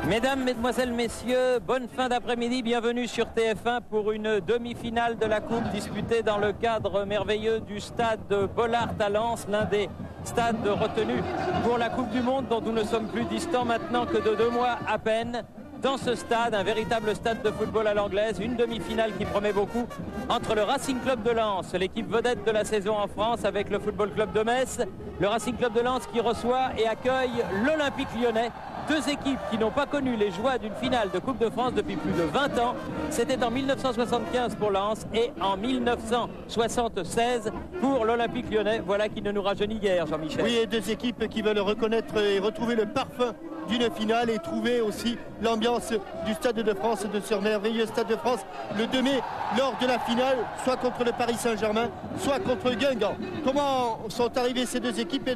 Mesdames, Mesdemoiselles, Messieurs, bonne fin d'après-midi, bienvenue sur TF1 pour une demi-finale de la Coupe disputée dans le cadre merveilleux du stade Bollaert à Lens, l'un des stades retenus pour la Coupe du Monde dont nous ne sommes plus distants maintenant que de 2 mois à peine. Dans ce stade, un véritable stade de football à l'anglaise, une demi-finale qui promet beaucoup entre le Racing Club de Lens, l'équipe vedette de la saison en France avec le Football Club de Metz, le Racing Club de Lens qui reçoit et accueille l'Olympique Lyonnais. Deux équipes qui n'ont pas connu les joies d'une finale de Coupe de France depuis plus de 20 ans. C'était en 1975 pour Lens et en 1976 pour l'Olympique Lyonnais. Voilà qui ne nous rajeunit guère, Jean-Michel. Oui, et deux équipes qui veulent reconnaître et retrouver le parfum d'une finale et trouver aussi l'ambiance du Stade de France, de ce merveilleux Stade de France, le 2 mai, lors de la finale, soit contre le Paris Saint-Germain, soit contre Guingamp. Comment sont arrivées ces deux équipes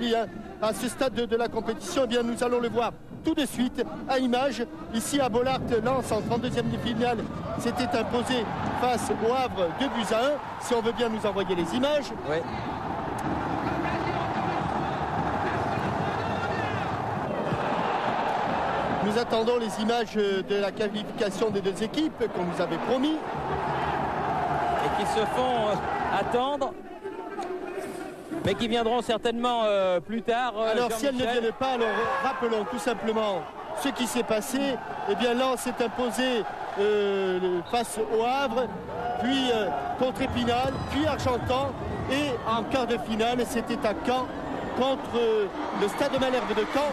à ce stade de la compétition? Eh bien, nous allons le voir tout de suite à image. Ici à Bollaert, Lens en 32e de finale s'était imposé face au Havre 2-1. Si on veut bien nous envoyer les images. Oui. Nous attendons les images de la qualification des deux équipes qu'on nous avait promis. Et qui se font attendre, mais qui viendront certainement plus tard. Alors si elles ne viennent pas, alors rappelons tout simplement ce qui s'est passé. Eh bien Lens s'est imposé face au Havre, puis contre Épinal, puis Argentan, et en quart de finale c'était à Caen contre le Stade Malherbe de Caen,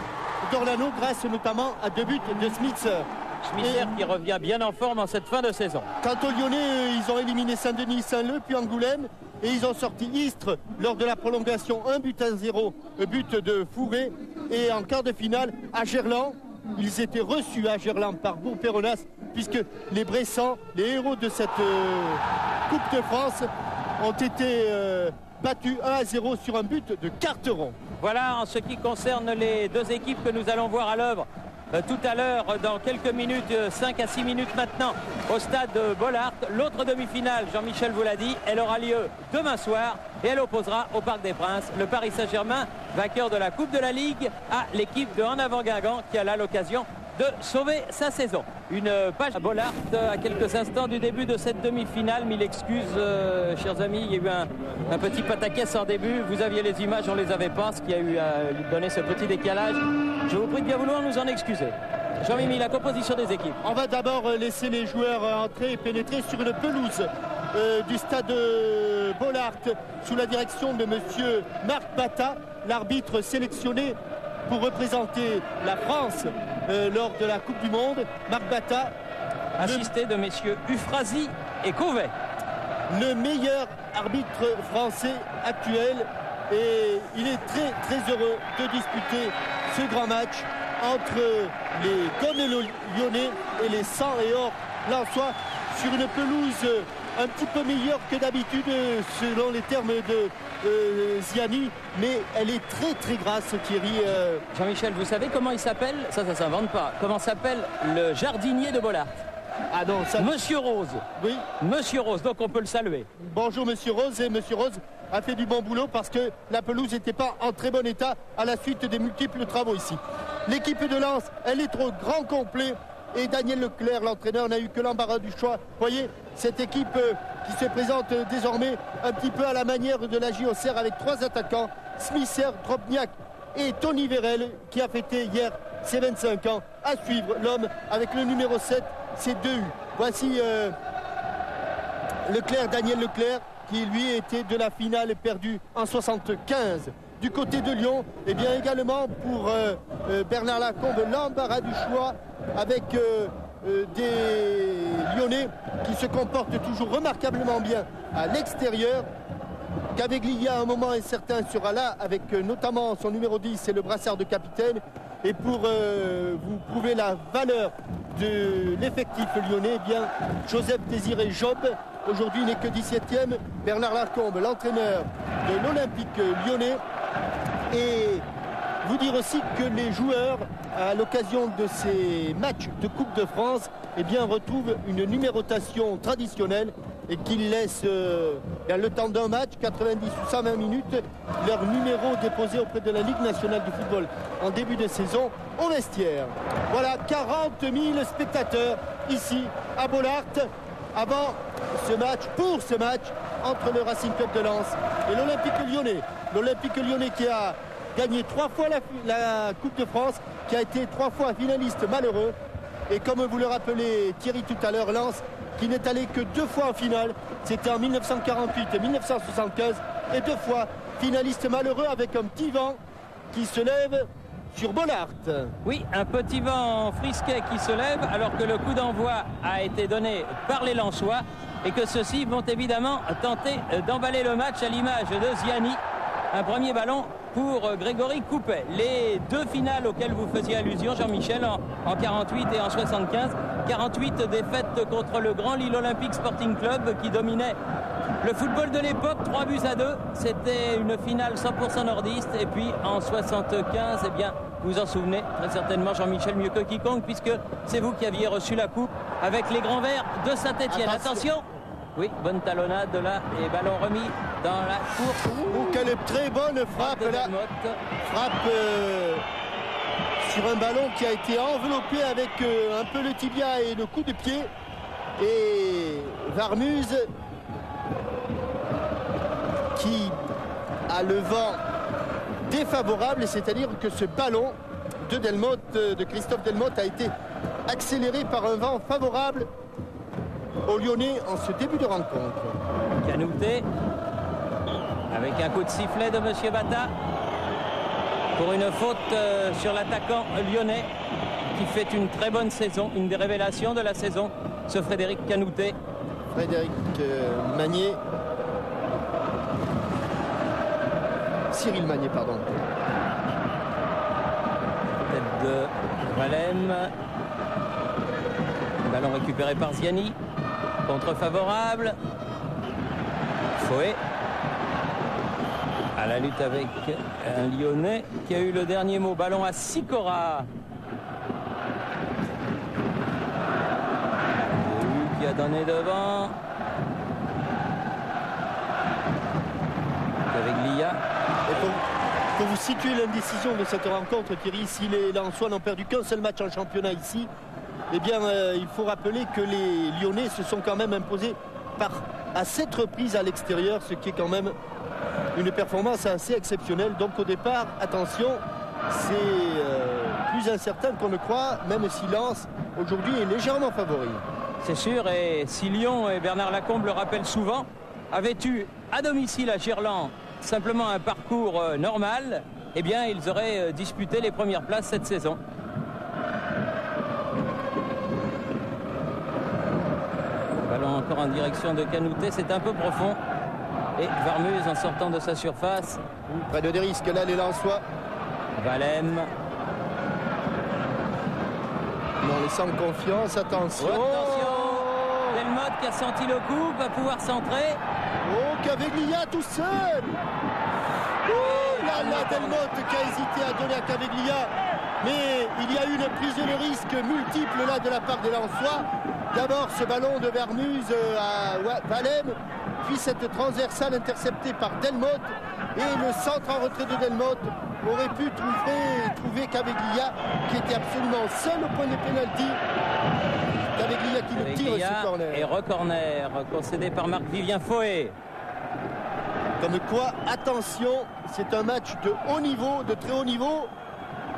d'Orlano, grâce notamment à 2 buts de Schmitzer. Schmitzer qui revient bien en forme en cette fin de saison. Quant aux Lyonnais, ils ont éliminé Saint-Denis, Saint-Leu, puis Angoulême. Et ils ont sorti Istres lors de la prolongation, 1-0, but de Fourré. Et en quart de finale, à Gerland, ils étaient reçus à Gerland par Bourg-Péronas, puisque les Bressans, les héros de cette Coupe de France, ont été battus 1-0 sur un but de Carteron. Voilà en ce qui concerne les deux équipes que nous allons voir à l'œuvre tout à l'heure, dans quelques minutes, 5 à 6 minutes maintenant, au stade Bollaert. L'autre demi-finale, Jean-Michel vous l'a dit, elle aura lieu demain soir et elle opposera au Parc des Princes le Paris Saint-Germain, vainqueur de la Coupe de la Ligue, à l'équipe de En Avant Guingamp qui a là l'occasion de sauver sa saison. Une page à Bollaert à quelques instants du début de cette demi-finale. Mille excuses, chers amis, il y a eu un petit pataquès en début. Vous aviez les images, on ne les avait pas, ce qui a eu à lui donner ce petit décalage. Je vous prie de bien vouloir nous en excuser. Jean-Mimi, la composition des équipes. On va d'abord laisser les joueurs entrer et pénétrer sur une pelouse du stade Bollaert sous la direction de monsieur Marc Bata, l'arbitre sélectionné pour représenter la France lors de la Coupe du Monde. Marc Bata, assisté de messieurs Ufrasi et Cauvet, le meilleur arbitre français actuel, et il est très très heureux de disputer ce grand match entre les Gondes lyonnais et les 100 et or lensois sur une pelouse un petit peu meilleure que d'habitude selon les termes de Ziani, mais elle est très très grasse, Thierry. Jean-Michel, vous savez comment il s'appelle? Ça s'invente pas. Comment s'appelle le jardinier de Bollaert? Ah non, ça... Monsieur Rose. Oui. Monsieur Rose, donc on peut le saluer. Bonjour Monsieur Rose, et Monsieur Rose a fait du bon boulot parce que la pelouse n'était pas en très bon état à la suite des multiples travaux ici. L'équipe de Lens, elle est au grand complet, et Daniel Leclerc, l'entraîneur, n'a eu que l'embarras du choix. Voyez, cette équipe qui se présente désormais un petit peu à la manière de la JOCR avec 3 attaquants, Smither, Drobniak et Tony Vérel, qui a fêté hier ses 25 ans. À suivre, l'homme avec le numéro 7, c'est 2 U. Voici Leclerc, Daniel Leclerc, qui lui était de la finale perdue en 75. Du côté de Lyon, et bien également pour Bernard Lacombe, l'embarras du choix avec des Lyonnais qui se comportent toujours remarquablement bien à l'extérieur. Caveglia à un moment incertain sera là avec notamment son numéro 10 et le brassard de capitaine. Et pour vous prouver la valeur de l'effectif lyonnais, eh bien Joseph Désiré Job aujourd'hui n'est que 17e. Bernard Lacombe, l'entraîneur de l'Olympique lyonnais. Et vous dire aussi que les joueurs, à l'occasion de ces matchs de Coupe de France, eh bien, retrouvent une numérotation traditionnelle. et qu'ils laissent le temps d'un match, 90 ou 120 minutes, leur numéro déposé auprès de la Ligue nationale du football en début de saison au vestiaire. Voilà, 40 000 spectateurs ici à Bollaert avant ce match, pour ce match entre le Racing Club de Lens et l'Olympique Lyonnais. L'Olympique Lyonnais qui a gagné 3 fois la Coupe de France, qui a été 3 fois finaliste malheureux. Et comme vous le rappelez Thierry tout à l'heure, Lens qui n'est allé que 2 fois en finale, c'était en 1948 et 1975, et 2 fois finaliste malheureux avec un petit vent qui se lève sur Bollaert. Oui, un petit vent frisquet qui se lève alors que le coup d'envoi a été donné par les Lensois et que ceux-ci vont évidemment tenter d'emballer le match à l'image de Ziani. Un premier ballon pour Grégory Coupet. Les 2 finales auxquelles vous faisiez allusion, Jean-Michel, en 48 et en 75. 48 défaites contre le grand Lille Olympique Sporting Club qui dominait le football de l'époque, 3-2. C'était une finale 100% nordiste. Et puis en 75, eh bien, vous vous en souvenez très certainement, Jean-Michel, mieux que quiconque, puisque c'est vous qui aviez reçu la coupe avec les Grands Verts de Saint-Étienne. Attention! Oui, bonne talonnade là et ballon remis dans la course. Oh, quelle très bonne frappe là. Frappe sur un ballon qui a été enveloppé avec un peu le tibia et le coup de pied. Et Varmuse qui a le vent défavorable, c'est-à-dire que ce ballon de Christophe Delmotte a été accéléré par un vent favorable aux Lyonnais en ce début de rencontre. Canouté avec un coup de sifflet de Monsieur Bata pour une faute sur l'attaquant lyonnais qui fait une très bonne saison, une des révélations de la saison, ce Frédéric Canouté. Frédéric Magnier. Cyril Magnier, pardon. Tête de Valem. Ballon récupéré par Ziani. Contre favorable. Fouet. À la lutte avec un Lyonnais qui a eu le dernier mot. Ballon à Sicora. Qui a donné devant. Caveglia. Pour vous situer l'indécision de cette rencontre, Thierry, si les Lensois n'ont perdu qu'un seul match en championnat ici, eh bien, il faut rappeler que les Lyonnais se sont quand même imposés à 7 reprises à l'extérieur, ce qui est quand même une performance assez exceptionnelle. Donc au départ, attention, c'est plus incertain qu'on ne croit, même si Lens aujourd'hui est légèrement favori. C'est sûr, et si Lyon, et Bernard Lacombe le rappelle souvent, avaient eu à domicile à Gerland simplement un parcours normal, eh bien ils auraient disputé les premières places cette saison. Ballon encore en direction de Canouté, c'est un peu profond. Et Varmuse en sortant de sa surface. Près de des risques là les Lensois. Valem. Non, laissant confiance, attention. Attention. Delmotte qui a senti le coup, va pouvoir centrer. Oh, Caveglia tout seul. Oh là là, Delmotte qui a hésité à donner à Caveglia. Mais il y a eu une prise de risque multiple là de la part des Lensois. D'abord ce ballon de Varmuse à Valem, puis cette transversale interceptée par Delmotte. Et le centre en retrait de Delmotte aurait pu trouver Caveglia qui était absolument seul au point de pénalty. Caveglia qui le tire ce corner. Et recorner concédé par Marc-Vivien Fouet. Comme quoi, attention, c'est un match de haut niveau, de très haut niveau.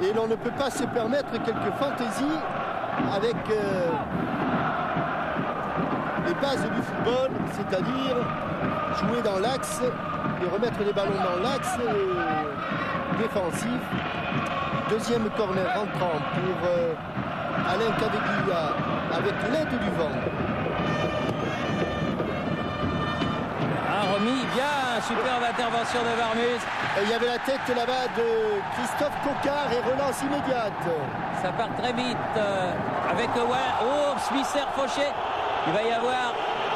Et l'on ne peut pas se permettre quelques fantaisies avec les bases du football, c'est-à-dire jouer dans l'axe et remettre les ballons dans l'axe défensif. Deuxième corner rentrant pour Alain Caveglia avec l'aide du vent. Un remis, bien, superbe intervention de Varmuse. Et il y avait la tête là-bas de Christophe Coquard et relance immédiate. Ça part très vite avec Smisser Fauché. Il va y avoir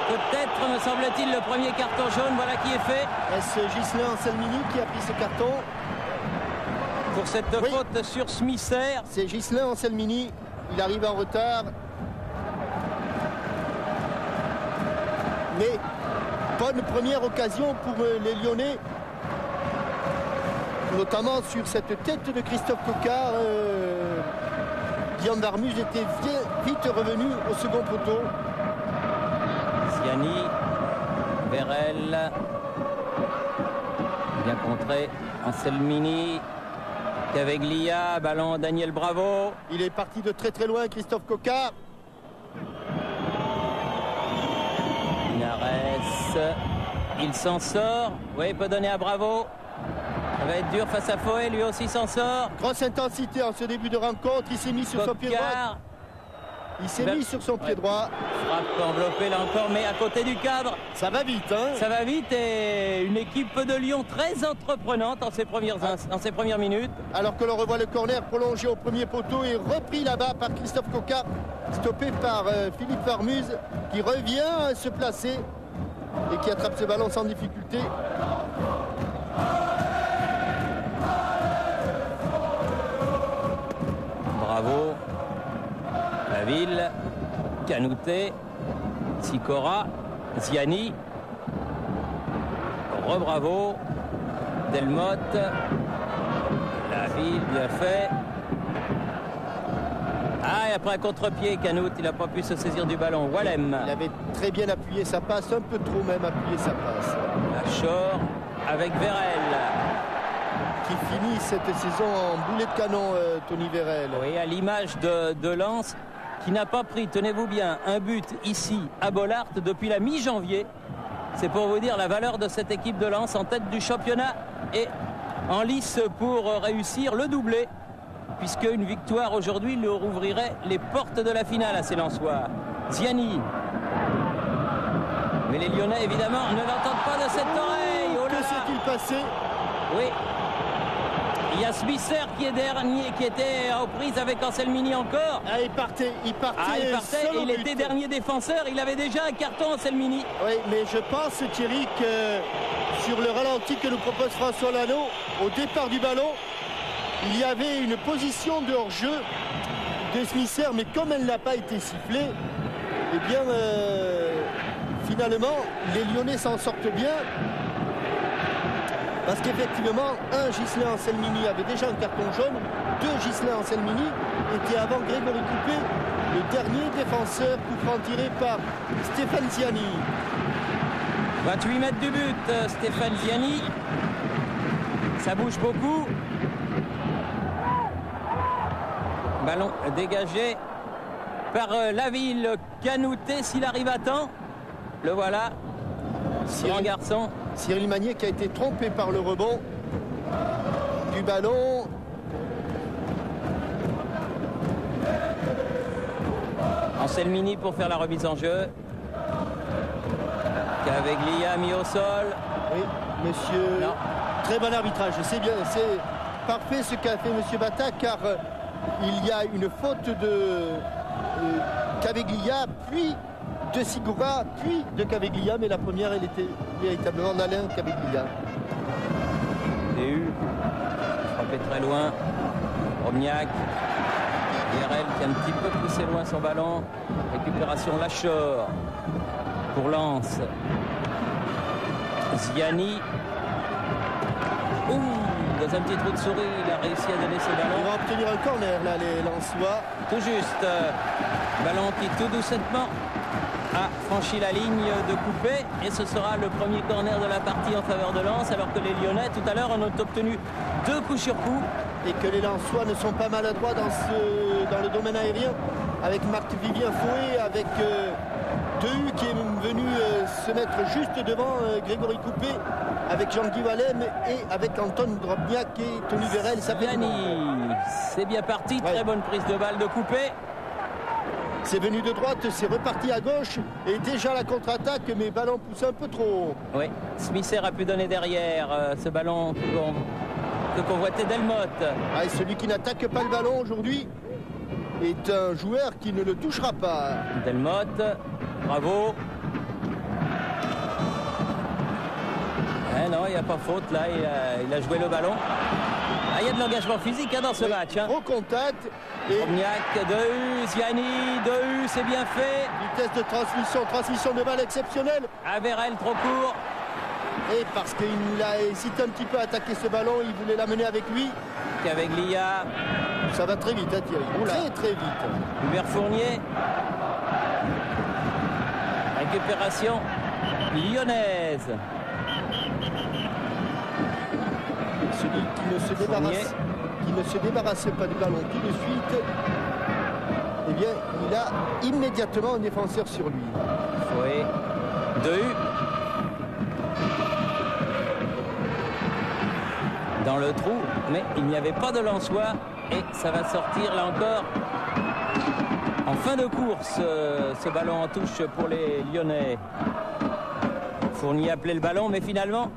peut-être, me semble-t-il, le premier carton jaune. Voilà qui est fait. Est-ce Ghislain Anselmini qui a pris ce carton? Pour cette faute sur Smisser. C'est Ghislain Anselmini. Il arrive en retard. Mais bonne première occasion pour les Lyonnais, notamment sur cette tête de Christophe Coquard. Guillaume Darmuz était vite revenu au second poteau. Ziani, Vérel, bien contré, Anselmini, Caveglia, ballon Daniel Bravo. Il est parti de très très loin, Christophe Coquard. Linares, il s'en sort. Oui, il peut donner à Bravo. Ça va être dur face à Foé, lui aussi s'en sort. Grosse intensité en ce début de rencontre. Il s'est mis sur son pied droit. Il s'est mis sur son pied droit. Frappe enveloppée là encore, mais à côté du cadre. Ça va vite, hein. Ça va vite et une équipe de Lyon très entreprenante en ses premières minutes. Alors que l'on revoit le corner prolongé au premier poteau et repris là-bas par Christophe Coquard, stoppé par Philippe Darmuz, qui revient se placer et qui attrape ce ballon sans difficulté. Bravo, la ville, Canouté, Sicora, Ziani, Rebravo, Delmotte, la ville, bien fait. Ah, et après un contre-pied, Canoute, il n'a pas pu se saisir du ballon. Wallem. Il avait très bien appuyé sa passe, un peu trop même appuyé sa passe. Lachor avec Vérel. Qui finit cette saison en boulet de canon, Tony Vérel. Oui, à l'image de Lens, qui n'a pas pris, tenez-vous bien, un but ici à Bollaert depuis la mi-janvier. C'est pour vous dire la valeur de cette équipe de Lens en tête du championnat et en lice pour réussir le doublé, puisque une victoire aujourd'hui leur ouvrirait les portes de la finale à ces Lensois. Ziani. Mais les Lyonnais, évidemment, ne l'entendent pas de cette oreille. Oh là là. Que s'est-il passé? Oui. Il y a Smisser qui est dernier, qui était aux prises avec Anselmini encore. Ah, il partait et il était dernier défenseur. Il avait déjà un carton, Anselmini. Oui, mais je pense, Thierry, que sur le ralenti que nous propose François Lano, au départ du ballon, il y avait une position de hors-jeu de Smisser, mais comme elle n'a pas été sifflée, eh bien, finalement, les Lyonnais s'en sortent bien. Parce qu'effectivement, Ghislain Anselmini avait déjà un carton jaune. Ghislain Anselmini était avant Grégory Coupé, le dernier défenseur, coup franc tiré par Stéphane Ziani. 28 mètres du but, Stéphane Ziani. Ça bouge beaucoup. Ballon dégagé par Laville. Canouté, s'il arrive à temps. Le voilà. Grand garçon. Cyril Magnier qui a été trompé par le rebond du ballon. Anselmini pour faire la remise en jeu. Caveglia mis au sol. Oui, monsieur. Non. Très bon arbitrage. C'est bien, c'est parfait ce qu'a fait monsieur Bata, car il y a une faute de Caveglia, puis de Sigura, puis de Caveglia, mais la première, elle était véritablement d'Alain Caveglia. DU, frappé très loin. Romniak, Vérel qui a un petit peu poussé loin son ballon. Récupération Lachor pour Lens. Ziani. Dans un petit trou de souris, il a réussi à donner ce ballon. Ils vont obtenir un corner là, les Lensois. Tout juste. Ballon qui tout doucement a franchi la ligne de Coupé et ce sera le premier corner de la partie en faveur de Lens, alors que les Lyonnais tout à l'heure en ont obtenu 2 coups sur coup. Et que les Lensois ne sont pas maladroits dans le domaine aérien, avec Marc-Vivien Foué, avec Dehu qui est venu se mettre juste devant Grégory Coupé, avec Jean-Guy Wallem et avec Anton Drobniak et Tony Vérel. C'est bien parti, ouais. Très bonne prise de balle de Coupé. C'est venu de droite, c'est reparti à gauche et déjà la contre-attaque, mais ballon poussé un peu trop haut. Oui, Smisser a pu donner derrière ce ballon que convoitait Delmotte. Ah, et celui qui n'attaque pas le ballon aujourd'hui est un joueur qui ne le touchera pas. Delmotte, bravo. Non, il n'y a pas faute là, il a joué le ballon. Ah, il y a de l'engagement physique dans ce match. Gros contact. Drobniak, Dehu, Ziani, Dehu, c'est bien fait. Vitesse de transmission de balle exceptionnelle. Averel trop court. Et parce qu'il a hésité un petit peu à attaquer ce ballon, il voulait l'amener avec lui. Avec Lia. Ça va très vite, hein, Thierry. Très très vite. Hubert Fournier. Récupération lyonnaise. Celui qui ne se débarrasse pas du ballon tout de suite, eh bien, il a immédiatement un défenseur sur lui. Oui. Dehu. Dans le trou, mais il n'y avait pas de Lensois et ça va sortir là encore en fin de course. Ce ballon en touche pour les Lyonnais. Fournier appelait le ballon, mais finalement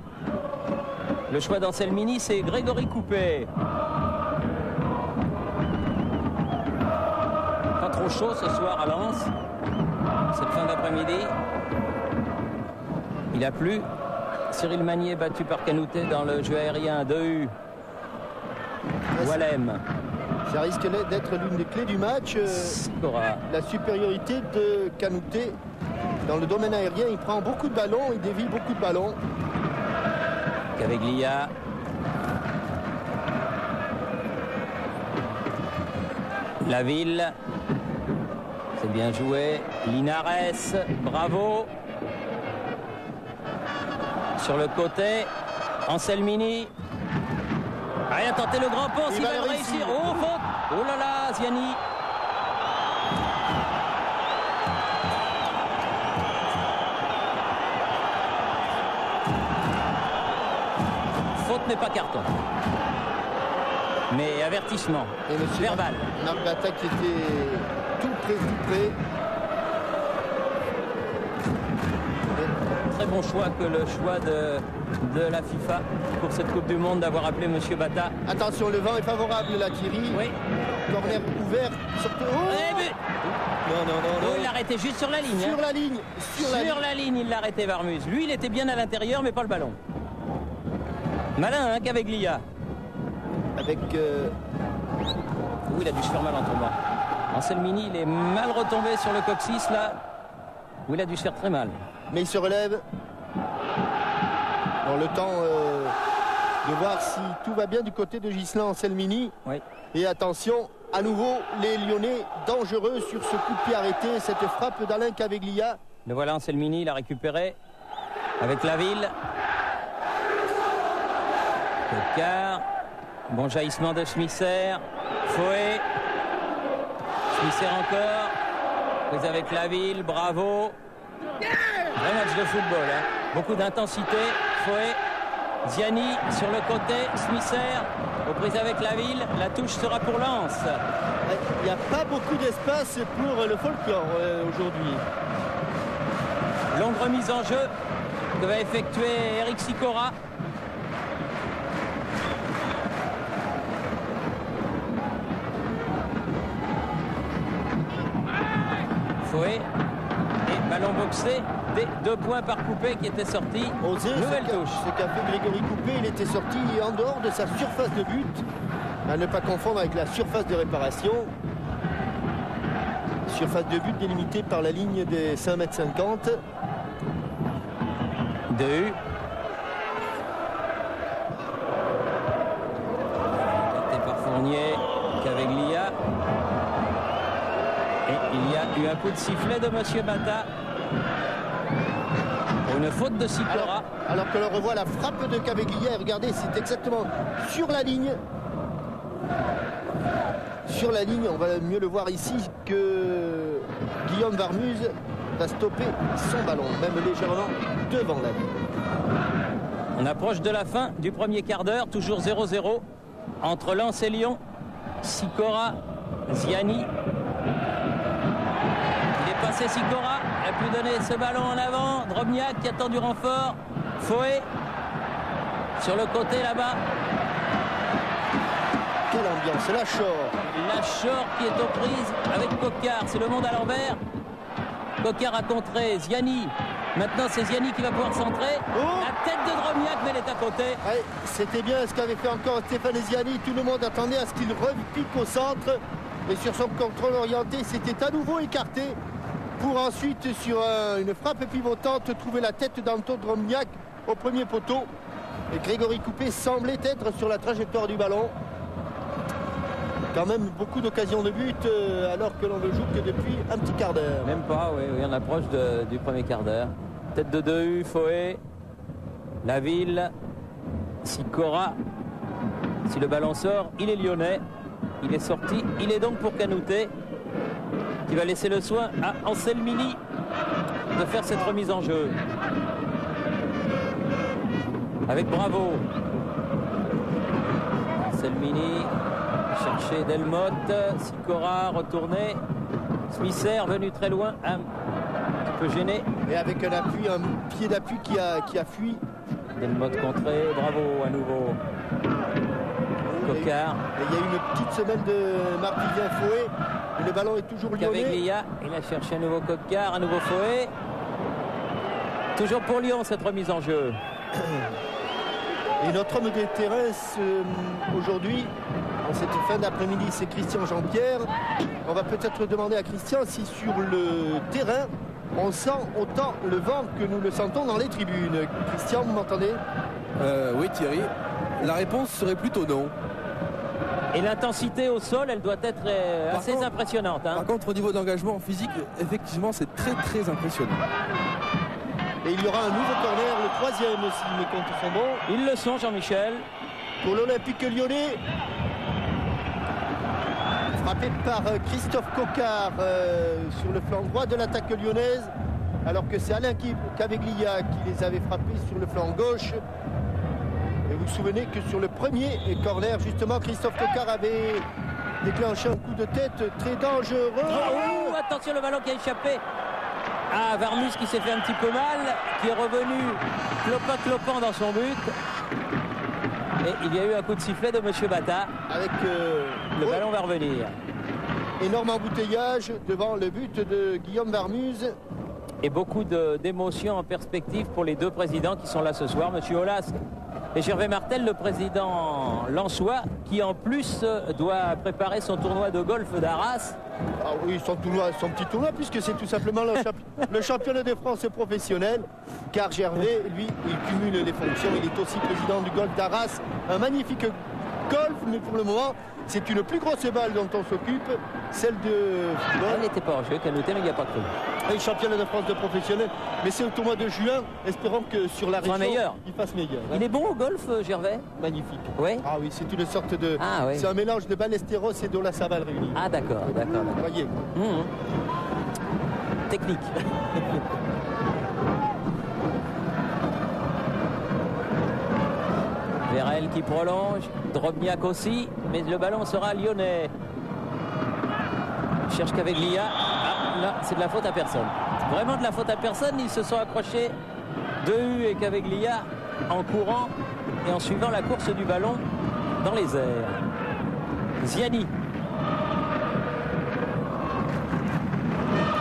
le choix d'Anselmini, c'est Grégory Coupé. Pas trop chaud ce soir à Lens, cette fin d'après-midi. Il a plu. Cyril Magnier battu par Canouté dans le jeu aérien. Dehu. Wallem. Ça risque d'être l'une des clés du match. La supériorité de Canouté dans le domaine aérien. Il prend beaucoup de ballons, il dévie beaucoup de ballons. Caveglia. Laville. C'est bien joué. Linares. Bravo. Sur le côté, Anselmini. Allez, tenter le grand pont, s'il va le réussir. Oh, faute. Oh là là, Ziani. Faute mais pas carton. Mais avertissement. Et monsieur verbal. Marc Bata qui était tout près. Très bon choix que le choix de la FIFA pour cette Coupe du Monde d'avoir appelé Monsieur Bata. Attention, le vent est favorable là, Thierry. Oui. Corner ouvert. Non. Il l'a arrêté juste sur la ligne. Sur la ligne. Sur la ligne, il l'a arrêté Varmuz. Lui, il était bien à l'intérieur, mais pas le ballon. Malin, hein, Caveglia. Avec... Oui, il a dû se faire mal en tombant. Anselmini, il est mal retombé sur le coccyx là. Oui, il a dû se faire très mal. Mais il se relève. Dans le temps de voir si tout va bien du côté de Ghislain Anselmini. Oui. Et attention, à nouveau, les Lyonnais dangereux sur ce coup de pied arrêté. Cette frappe d'Alain Caveglia. Le voilà, Anselmini, il a récupéré avec Laville. Cocard. Bon jaillissement de Schmisser. Fouet. Schmisser encore. Prise avec Laville, bravo. Vrai match de football, hein. Beaucoup d'intensité. Fouet. Ziani sur le côté. Schmisser aux prises avec Laville. La touche sera pour Lens. Il n'y a pas beaucoup d'espace pour le folklore aujourd'hui. Longue remise en jeu que va effectuer Eric Sicora. Fouet. Et ballon boxé. Des 2 points par Coupé qui était sorti. Nouvelle touche. Ce qu'a fait Grégory Coupé, il était sorti en dehors de sa surface de but. À ne pas confondre avec la surface de réparation. Surface de but délimitée par la ligne des 5,50 m. Dehu. Capté par Fournier. Caveglia. Et il y a eu un coup de sifflet de Monsieur Bata. Pour une faute de Sicora. Alors que l'on revoit la frappe de Caveglia. Regardez, c'est exactement sur la ligne. Sur la ligne, on va mieux le voir ici, que Guillaume Varmuz va stopper son ballon, même légèrement devant la ligne. On approche de la fin du premier quart d'heure, toujours 0-0 entre Lens et Lyon. Sicora, Ziani. Il est passé Sicora, il a pu donner ce ballon en avant. Drobniak qui attend du renfort. Fouet sur le côté là-bas. Quelle ambiance, la Shore qui est aux prises avec Cocard. C'est le monde à l'envers. Cocard a contré Ziani. Maintenant, c'est Ziani qui va pouvoir centrer. Oh, La tête de Drobniak, mais elle est à côté. ouais, c'était bien ce qu'avait fait encore Stéphane Ziani. Tout le monde attendait à ce qu'il repique au centre. Et sur son contrôle orienté, c'était à nouveau écarté pour ensuite, sur une frappe pivotante, trouver la tête d'Anton Drobniak au premier poteau. Et Grégory Coupet semblait être sur la trajectoire du ballon. Quand même beaucoup d'occasions de but alors que l'on ne joue que depuis un petit quart d'heure. Même pas, oui, on approche du premier quart d'heure. Tête de Dehu, Foé, Laville, Sicora. Si le ballon sort, il est lyonnais. Il est sorti, il est donc pour Canouté, qui va laisser le soin à Anselmini de faire cette remise en jeu. Avec Bravo. Anselmini, chercher Delmotte, Sicora retourné. Smisser venu très loin, un peu gêné. Et avec un appui, un pied d'appui qui a fui. Delmotte contré, Bravo à nouveau. Coquard. Et il y a une petite semelle de Marc-Vivien Foé. Le ballon est toujours lyonnais. Caveglia, il a cherché un nouveau Coquard, un nouveau Foé. Toujours pour Lyon cette remise en jeu. Et notre homme des terrains aujourd'hui, en cette fin d'après-midi, c'est Christian Jean-Pierre. On va peut-être demander à Christian si sur le terrain, on sent autant le vent que nous le sentons dans les tribunes. Christian, vous m'entendez? Oui, Thierry. La réponse serait plutôt non. Et l'intensité au sol, elle doit être assez impressionnante. Hein. Par contre, au niveau d'engagement physique, effectivement, c'est très très impressionnant. Et il y aura un nouveau corner, le troisième si mes comptes sont bons. Ils le sont, Jean-Michel. Pour l'Olympique lyonnais. Frappé par Christophe Coquard sur le flanc droit de l'attaque lyonnaise. Alors que c'est Alain Caveglia qui les avait frappés sur le flanc gauche. Et vous vous souvenez que sur le premier corner, justement, Christophe Coquard avait déclenché un coup de tête très dangereux. Oh, attention, le ballon qui a échappé à Varmus qui s'est fait un petit peu mal, qui est revenu clopin dans son but. Et il y a eu un coup de sifflet de Monsieur Bata. Avec le ballon va revenir. Énorme embouteillage devant le but de Guillaume Varmuse. Et beaucoup d'émotions en perspective pour les deux présidents qui sont là ce soir, Monsieur Aulas et Gervais Martel, le président lensois, qui en plus doit préparer son tournoi de golf d'Arras. Ah oui, son petit tournoi, puisque c'est tout simplement le championnat de France professionnel. Car Gervais, lui, il cumule les fonctions. Il est aussi président du golf d'Arras. Un magnifique golf, mais pour le moment, c'est une plus grosse balle dont on s'occupe, celle de football. Elle n'était pas en jeu, Canouté, mais il n'y a pas cru. Et championnat de France de professionnel, mais c'est au tournoi de juin. Espérons que sur la région, il fasse meilleur. Il est bon au golf, Gervais? Magnifique. Oui. Ah oui, c'est une sorte de... Ah, oui. C'est un mélange de Ballesteros et d'Ola Saval réunis. Ah d'accord, d'accord. Vous voyez. Technique. Vérel qui prolonge, Drobniak aussi, mais le ballon sera lyonnais. Cherche Caveglia. Ah, là, c'est de la faute à personne. Vraiment de la faute à personne. Ils se sont accrochés, Dehu et Caveglia, en courant et en suivant la course du ballon dans les airs. Ziani.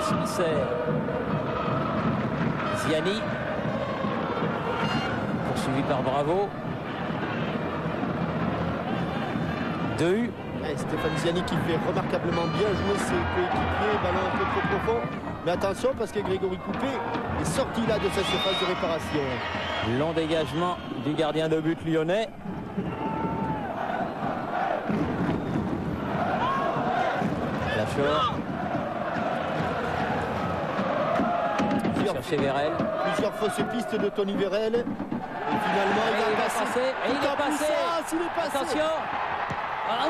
Smisser. Ziani. Poursuivi par Bravo. Dehu. Et Stéphane Ziani qui fait remarquablement bien jouer ses coéquipiers, ballon un peu trop profond. Mais attention parce que Grégory Coupet est sorti là de sa surface de réparation. Long dégagement du gardien de but lyonnais. Lachor. Chercher Vérel. Plusieurs fausses pistes de Tony Vérel. Et finalement il va passer. Et il est passé. Il est passé. Attention. Ah,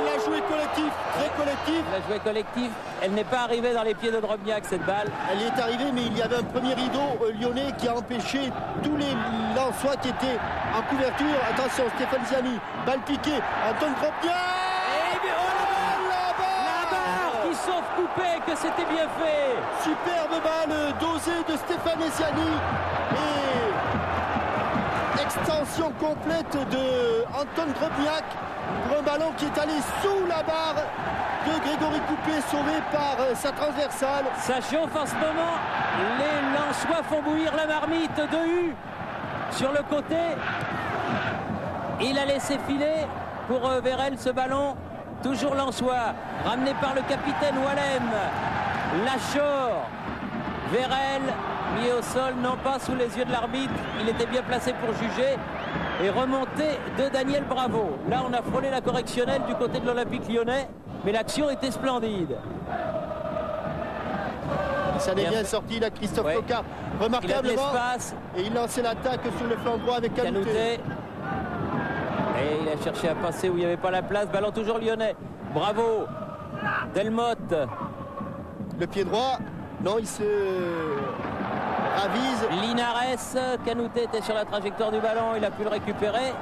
il a joué collectif, très collectif. Il a joué collectif. Elle n'est pas arrivée dans les pieds de Drobniak, cette balle. Elle y est arrivée, mais il y avait un premier rideau lyonnais qui a empêché tous les Lensois qui étaient en couverture. Attention, Stéphane Ziani, balle piquée, Anton Drobniak. La barre qui sauve Coupé, que c'était bien fait. Superbe balle dosée de Stéphane Ziani. Et extension complète de Anton Drobniak pour un ballon qui est allé sous la barre de Grégory Grégory Coupé sauvé par sa transversale. Ça chauffe en ce moment. Les Lensois font bouillir la marmite. Dehu sur le côté. Il a laissé filer pour Vérel ce ballon. Toujours Lensois. Ramené par le capitaine Wallem. Lachor. Vérel mis au sol, non pas sous les yeux de l'arbitre. Il était bien placé pour juger. Et remontée de Daniel Bravo. Là, on a frôlé la correctionnelle du côté de l'Olympique Lyonnais. Mais l'action était splendide. Ça n'est bien sorti là, Christophe Coquard, remarquablement. Et il lançait l'attaque sur le flanc droit avec Canouté. Et il a cherché à passer où il n'y avait pas la place. Ballon toujours lyonnais. Bravo. Delmotte. Le pied droit. Non, il se ravise. Linares. Canouté était sur la trajectoire du ballon. Il a pu le récupérer.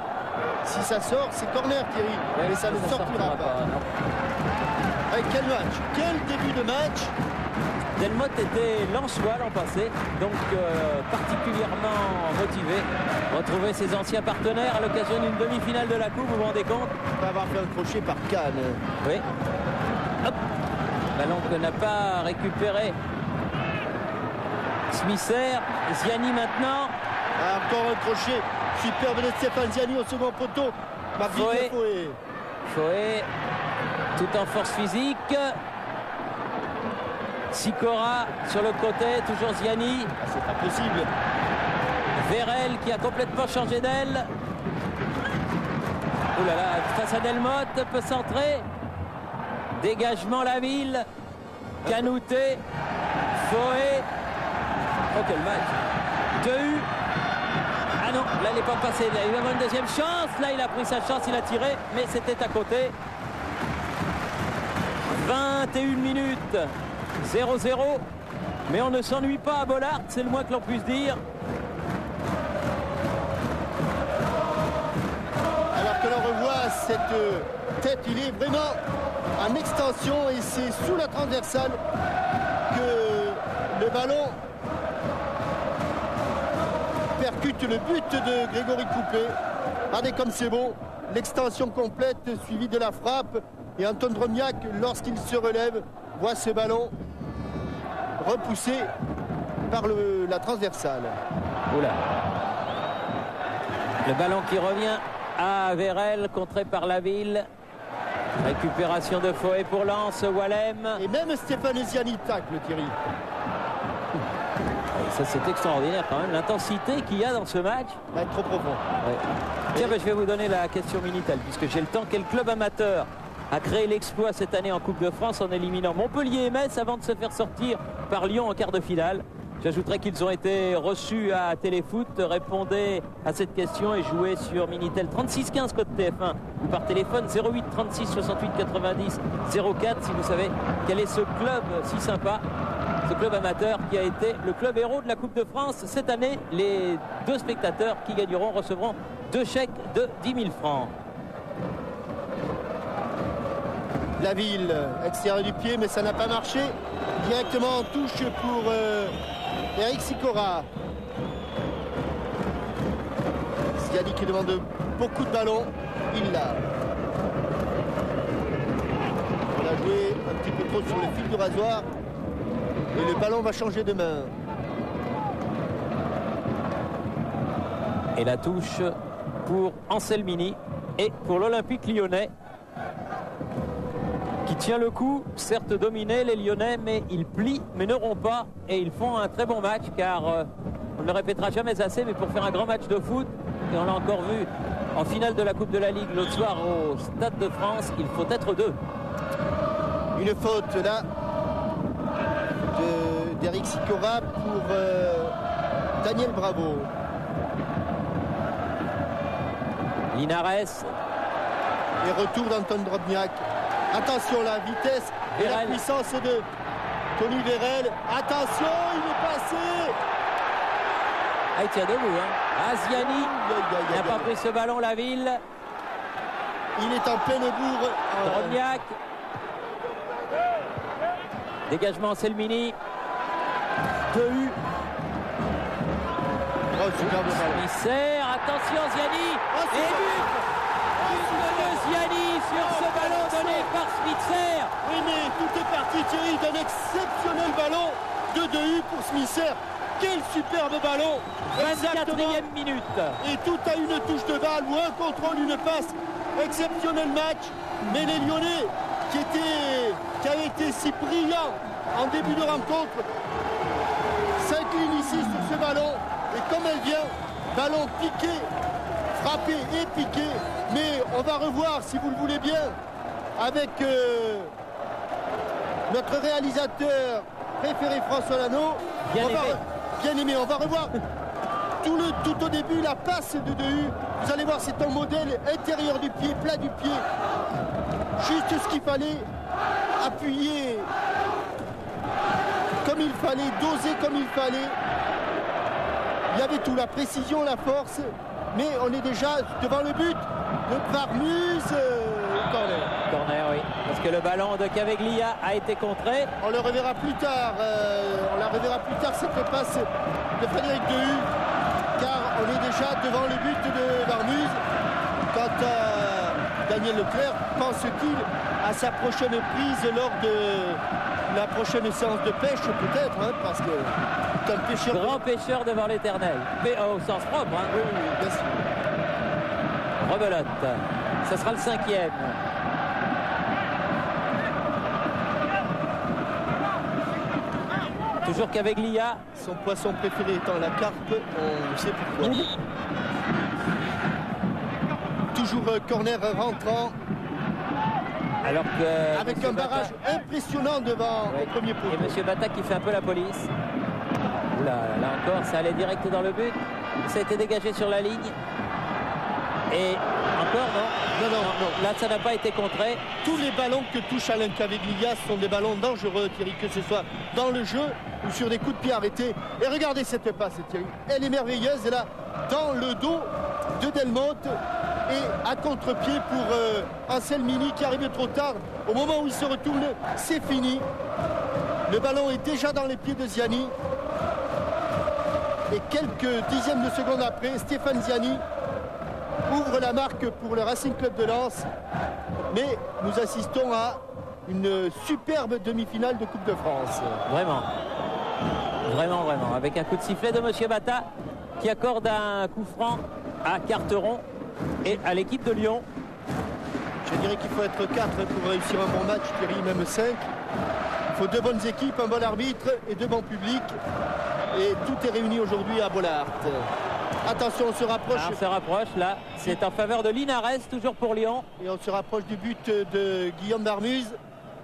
Si ça sort, c'est corner, Thierry. Ouais, mais ça ne sortira pas. Avec quel match? Quel début de match? Delmotte était Lensois l'an passé, donc particulièrement motivé. Retrouver ses anciens partenaires à l'occasion d'une demi-finale de la Coupe, vous vous rendez compte? Il va avoir fait un crochet par Cannes. Oui. Hop. Ballon que n'a pas récupéré Smisser. Ziani maintenant. Ah, encore un crochet superbe de Stéphane Ziani au second poteau. Foé. Tout en force physique. Sicora sur le côté, toujours Ziani. Ah, c'est pas possible. Vérel qui a complètement changé d'aile. Oh là là, face à Delmotte, peut centrer. Dégagement la ville. Canouté. Foé. Oh quel match. Dehu. Ah non, là il n'est pas passé. Là, il va avoir une deuxième chance. Là il a pris sa chance, il a tiré, mais c'était à côté. 21 minutes. 0-0, mais on ne s'ennuie pas à Bollaert, c'est le moins que l'on puisse dire. Alors que l'on revoit cette tête, il est vraiment en extension et c'est sous la transversale que le ballon percute le but de Grégory Coupé. Regardez comme c'est beau, l'extension complète suivie de la frappe et Anton Drobniak, lorsqu'il se relève, voit ce ballon repoussé par la transversale. Oula. Le ballon qui revient à Vérel, contré par la ville. Récupération de Foé pour Lens, Wallem. Et même Stéphane Ziani tacle, Thierry. Ça c'est extraordinaire quand même, l'intensité qu'il y a dans ce match. Va être trop profond. Ouais. Tiens, je vais vous donner la question Minitel, puisque j'ai le temps. Quel club amateur a créé l'exploit cette année en Coupe de France en éliminant Montpellier et Metz avant de se faire sortir par Lyon en quart de finale? J'ajouterai qu'ils ont été reçus à Téléfoot. Répondez à cette question et jouez sur Minitel 3615 code TF1 ou par téléphone 08 36 68 90 04 si vous savez quel est ce club si sympa, ce club amateur qui a été le club héros de la Coupe de France cette année. Les deux spectateurs qui gagneront recevront 2 chèques de 10 000 francs. La ville, extérieur du pied, mais ça n'a pas marché. Directement en touche pour Eric Sicora. Ziani qui demande beaucoup de ballons. Il l'a. On a joué un petit peu trop sur le fil du rasoir. Et le ballon va changer de main. Et la touche pour Anselmini et pour l'Olympique Lyonnais, qui tient le coup, certes dominé les Lyonnais, mais ils plient mais ne rompent pas et ils font un très bon match car on ne le répétera jamais assez, mais pour faire un grand match de foot, et on l'a encore vu en finale de la Coupe de la Ligue l'autre soir au Stade de France, il faut être deux. Une faute là d'Eric Sicora pour Daniel Bravo. Linares. Et retour d'Anton Drobniak. Attention la vitesse et Vérel. La puissance de Tony Vérel. Attention, il est passé. Ah, il tient debout. Ziani n'a pas pris ce ballon, la ville. Il est en pleine bourre. Drobniak. Dégagement Selmini. Dehu. Oh, superbe ballon. Commissaire, attention Ziani. Et but de Ziani sur ce ballon donné par Spitzer. Oui, mais tout ballon de Dehu pour Smisser. Quel superbe ballon! 24e minute. Et tout à une touche de balle ou un contrôle, une passe. Exceptionnel match. Mais les Lyonnais qui avaient été si brillants en début de rencontre s'inclinent ici sur ce ballon. Et comme elle vient, ballon piqué, frappé et piqué. Mais on va revoir, si vous le voulez bien, avec notre réalisateur préféré François Lano. Bien aimé, on va revoir tout au début la passe de Dehu. Vous allez voir, c'est un modèle intérieur du pied, plat du pied. Juste ce qu'il fallait, appuyer comme il fallait, doser comme il fallait. Il y avait tout, la précision, la force. Mais on est déjà devant le but de Varmuz. Corner, oui. Parce que le ballon de Caveglia a été contré. On le reverra plus tard. On la reverra plus tard, cette passe de Frédéric Dehu. Car on est déjà devant le but de Varmuz. Quant à Daniel Leclerc, pense-t-il à sa prochaine prise lors de la prochaine séance de pêche, peut-être, hein, parce que c'est un pêcheur. Grand pêcheur devant l'éternel. Mais au sens propre. Hein. Oui, bien sûr. Rebelote. Ça sera le 5e. Toujours Caveglia. Son poisson préféré étant la carpe, on sait pourquoi. Toujours corner rentrant. Alors que avec un barrage impressionnant devant le premier poteau. Et Monsieur Bata qui fait un peu la police. Oula, là encore, ça allait direct dans le but. Ça a été dégagé sur la ligne. Et encore, non. Là, ça n'a pas été contré. Tous les ballons que touche Alain Caveglia sont des ballons dangereux, Thierry, que ce soit dans le jeu ou sur des coups de pied arrêtés. Et regardez cette passe, Thierry. Elle est merveilleuse. Et là, dans le dos de Delmotte. Et à contre-pied pour Anselmini qui arrive trop tard. Au moment où il se retourne, c'est fini. Le ballon est déjà dans les pieds de Ziani. Et quelques dixièmes de seconde après, Stéphane Ziani ouvre la marque pour le Racing Club de Lens. Mais nous assistons à une superbe demi-finale de Coupe de France. Vraiment. Vraiment, vraiment. Avec un coup de sifflet de Monsieur Bata qui accorde un coup franc à Carteron et à l'équipe de Lyon. Je dirais qu'il faut être 4 pour réussir un bon match, Thierry, même 5. Il faut 2 bonnes équipes, un bon arbitre et 2 bons publics. Et tout est réuni aujourd'hui à Bollaert. Attention, on se rapproche. On se rapproche là. C'est en faveur de Linares, toujours pour Lyon. Et on se rapproche du but de Guillaume Varmuz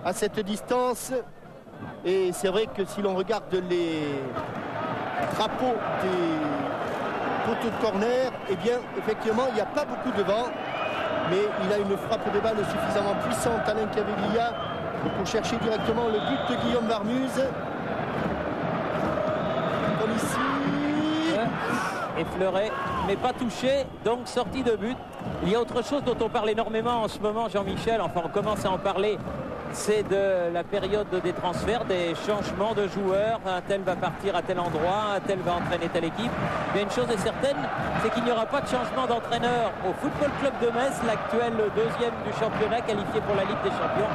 à cette distance. Et c'est vrai que si l'on regarde les drapeaux des poteaux de corner, eh bien, effectivement, il n'y a pas beaucoup de vent. Mais il a une frappe de balle suffisamment puissante, Alain Caveglia, pour chercher directement le but de Guillaume Varmuz. Comme ici. Effleuré, mais pas touché, donc sortie de but. Il y a autre chose dont on parle énormément en ce moment, Jean-Michel, enfin on commence à en parler, c'est de la période des transferts, des changements de joueurs. Un tel va partir à tel endroit, un tel va entraîner telle équipe. Mais une chose est certaine, c'est qu'il n'y aura pas de changement d'entraîneur au Football Club de Metz, l'actuel 2e du championnat qualifié pour la Ligue des Champions,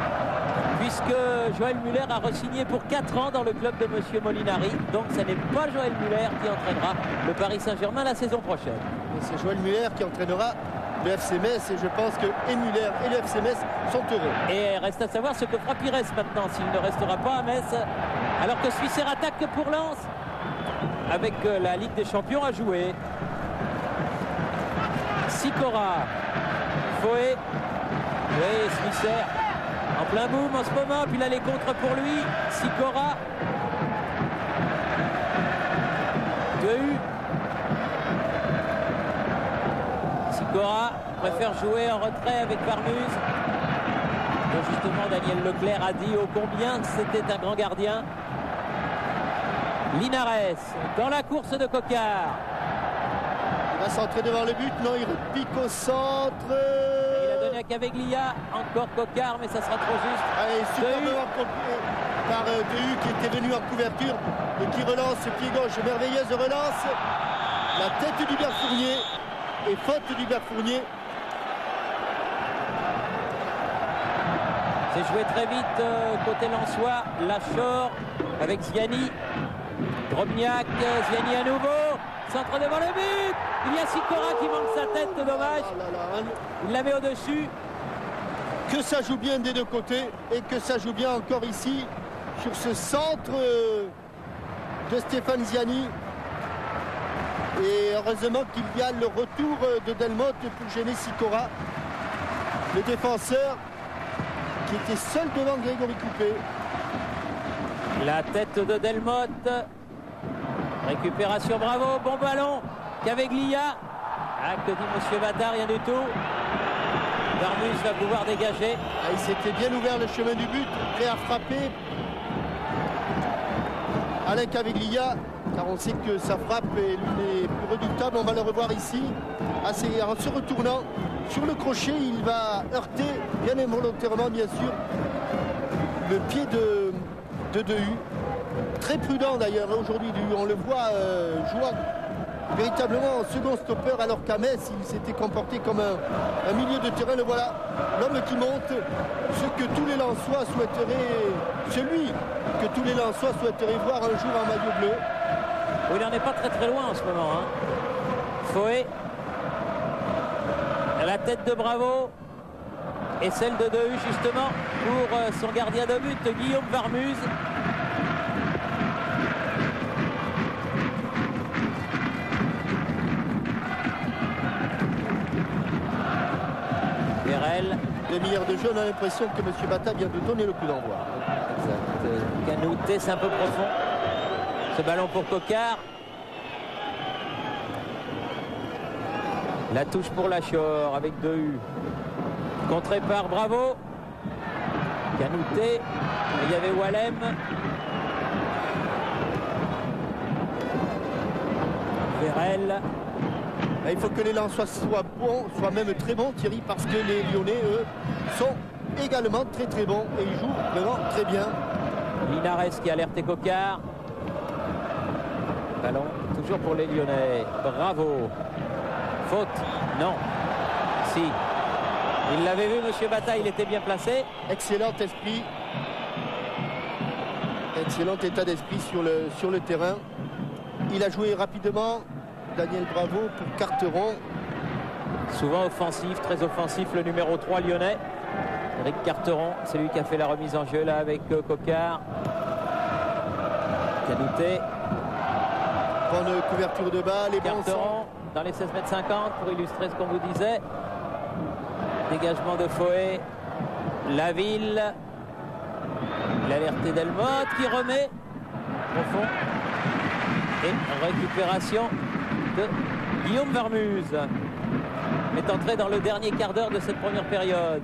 puisque Joël Muller a re-signé pour 4 ans dans le club de Monsieur Molinari. Donc ce n'est pas Joël Muller qui entraînera le Paris Saint-Germain la saison prochaine. Et c'est Joël Muller qui entraînera le FC Metz, et je pense que et Muller et le FC Metz sont heureux. Et reste à savoir ce que fera Pires maintenant, s'il ne restera pas à Metz, alors que Swissair attaque pour Lens, avec la Ligue des Champions à jouer. Sikora, Foé, oui, Swissair en plein boom en ce moment, puis là les contres pour lui. Sikora, Dehu. Sikora préfère jouer en retrait avec Varmuz. Donc justement, Daniel Leclerc a dit ô combien c'était un grand gardien. Linares dans la course de Coquard. Il va centrer devant le but, non, il repique au centre. Il a donné à Caveglia, encore Coquard, mais ça sera trop juste. Allez, superbement compris par Dehu qui était venu en couverture et qui relance pied gauche, merveilleuse relance. La tête d'Hubert Fournier et faute d'Hubert Fournier. C'est joué très vite côté Lensois. Lachor avec Ziani. Drobniak, Ziani à nouveau. Centre devant le but. Il y a Sicora qui manque sa tête, dommage. Il la met au-dessus. Que ça joue bien des deux côtés et que ça joue bien encore ici sur ce centre de Stéphane Ziani. Et heureusement qu'il y a le retour de Delmotte pour gêner Sicora, le défenseur qui était seul devant Grégory Coupé. La tête de Delmotte. Récupération, bravo, bon ballon. Caveglia. Ah, que dit Monsieur Bata, rien du tout. Varmus va pouvoir dégager. Ah, il s'était bien ouvert le chemin du but, prêt à frapper. Alain Caveglia, car on sait que sa frappe est l'une des plus redoutables. On va le revoir ici. En se retournant sur le crochet, il va heurter, bien involontairement bien sûr, le pied de Dehu. Très prudent d'ailleurs aujourd'hui Dehu. On le voit jouant véritablement en second stopper, alors qu'à Metz il s'était comporté comme un milieu de terrain. Le voilà, l'homme qui monte, ce que tous les Lensois souhaiteraient, celui que tous les Lensois souhaiteraient voir un jour en maillot bleu. Oui, il n'en est pas très loin en ce moment. Foé, la tête de Bravo et celle de Dehu justement pour son gardien de but, Guillaume Varmuz. Demi-heure de jeu, on a l'impression que M. Bata vient de donner le coup d'envoi. Exact. Canouté, c'est un peu profond. Ce ballon pour Coquard. La touche pour Lachor avec Dehu. Contré par Bravo. Canouté. Il y avait Wallem. Vérel. Il faut que les Lensois soient bons, soient même très bons, Thierry, parce que les Lyonnais, eux, sont également très bons et ils jouent vraiment très bien. Linares qui a alerté Coquard. Ballon toujours pour les Lyonnais. Bravo. Faute. Non. Si. Il l'avait vu, Monsieur Bata, il était bien placé. Excellent esprit. Excellent état d'esprit sur le terrain. Il a joué rapidement. Daniel Bravo pour Carteron. Souvent offensif, très offensif, le numéro 3 lyonnais. Eric Carteron, c'est lui qui a fait la remise en jeu là avec Coquard. Canouté. Bonne couverture de balle et Carteron dans les 16,50 m pour illustrer ce qu'on vous disait. Dégagement de Foé. Laville. L'alerté Delmotte qui remet au fond. Et récupération de Guillaume Varmuz est entré dans le dernier quart d'heure de cette première période.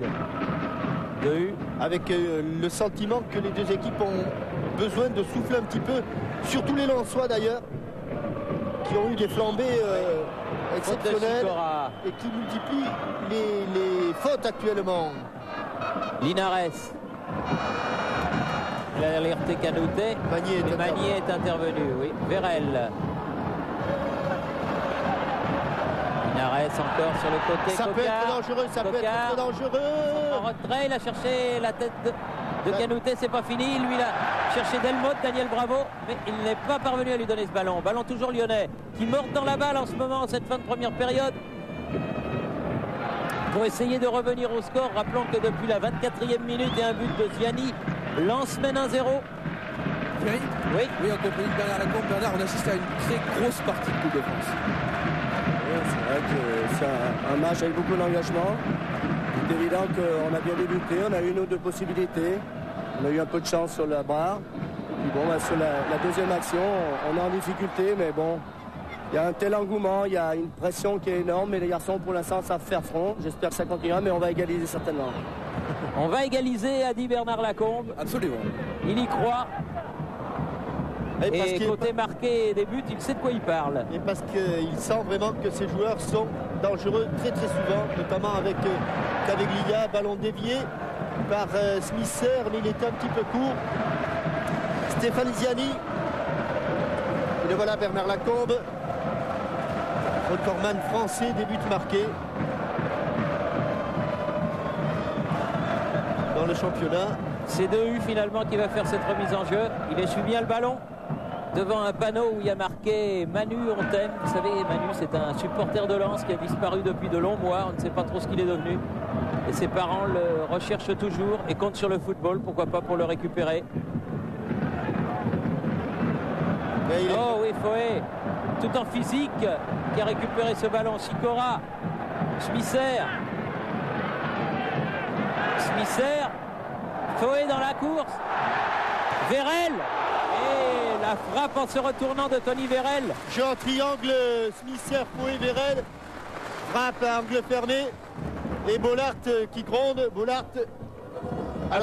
Dehu. Avec le sentiment que les deux équipes ont besoin de souffler un petit peu, surtout les Lensois d'ailleurs, qui ont eu des flambées exceptionnelles et qui multiplient les fautes actuellement. Linares. Il a alerté Canouté. Magnier est intervenu, oui. Vérel. Linares encore sur le côté. Ça Coquard. peut être dangereux, ça peut être très dangereux. En retrait, il a cherché la tête de Canouté, c'est pas fini. Lui, il a cherché Delmotte, Daniel Bravo, mais il n'est pas parvenu à lui donner ce ballon. Ballon toujours lyonnais, qui mord dans la balle en ce moment, en cette fin de première période. Pour essayer de revenir au score, rappelons que depuis la 24e minute et un but de Ziani, Lens mène 1-0. Thierry ? Oui. Oui, on comprend Bernard Lacombe. Bernard, on assiste à une très grosse partie de Coupe de France. Oui, c'est vrai que c'est un match avec beaucoup d'engagement. C'est évident qu'on a bien débuté, on a eu une ou deux possibilités. On a eu un peu de chance sur la barre. Puis bon, sur la deuxième action, on est en difficulté, mais bon, il y a un tel engouement, il y a une pression qui est énorme, mais les garçons pour l'instant savent faire front. J'espère que ça continuera, mais on va égaliser certainement. On va égaliser, a dit Bernard Lacombe. Absolument. Il y croit. Et côté pas... marqué des buts, il sait de quoi il parle. Et parce qu'il sent vraiment que ces joueurs sont dangereux très souvent, notamment avec Caveglia, ballon dévié par Smisser, mais il était un petit peu court. Stéphane Ziani. Et le voilà Bernard Lacombe. Recordman français, des buts marqués dans le championnat. C'est Dehu finalement qui va faire cette remise en jeu. Il essuie bien le ballon devant un panneau où il y a marqué Manu, on t'aime. Vous savez, Manu, c'est un supporter de Lens qui a disparu depuis de longs mois. On ne sait pas trop ce qu'il est devenu. Et ses parents le recherchent toujours et comptent sur le football, pourquoi pas pour le récupérer. Oh oui, Foé, tout en physique, qui a récupéré ce ballon. Sikora, Smisser, Foé dans la course, Vérel, et la frappe en se retournant de Tony Vérel. Jeu en triangle, Smisser, Foé, Vérel, frappe à angle fermé, et Bollaert qui gronde, Bollaert.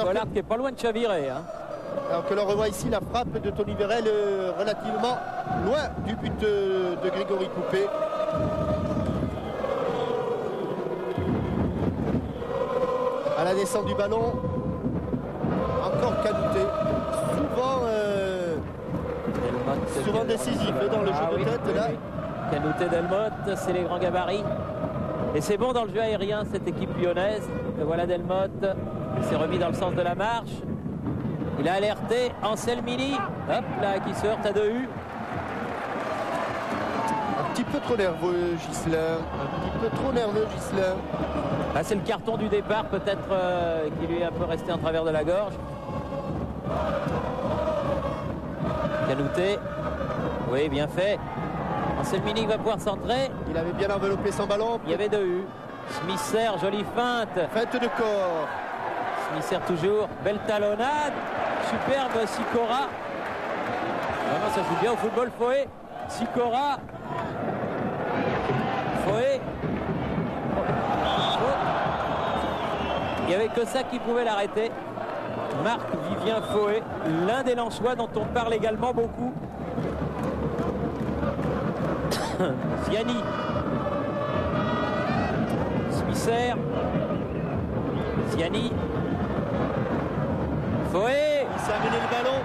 Bollaert qui est pas loin de chavirer, hein. Alors que l'on revoit ici la frappe de Tony Vérel relativement loin du but de Grégory Coupé. À la descente du ballon, encore Canouté, souvent décisif dans le jeu de tête. Là. Canouté, Delmotte, c'est les grands gabarits. Et c'est bon dans le jeu aérien, cette équipe lyonnaise. Et voilà Delmotte, il s'est remis dans le sens de la marche. Il a alerté Anselmini, hop là, qui se heurte à Dehu. Un petit peu trop nerveux, Ghislain. Ah, c'est le carton du départ, peut-être qui lui est un peu resté en travers de la gorge. Canouté, oui, bien fait. Anselmini va pouvoir centrer. Il avait bien enveloppé son ballon. Il y avait Dehu. Smisser, jolie feinte. Feinte de corps. Smisser toujours, belle talonnade. Superbe Sikora. Vraiment, ça joue bien au football, Foé. Sikora. Foé. Il n'y avait que ça qui pouvait l'arrêter. Marc-Vivien Foé, l'un des Lensois dont on parle également beaucoup. Ziani. Smisser. Ziani. Foé. Il s'est amené le ballon.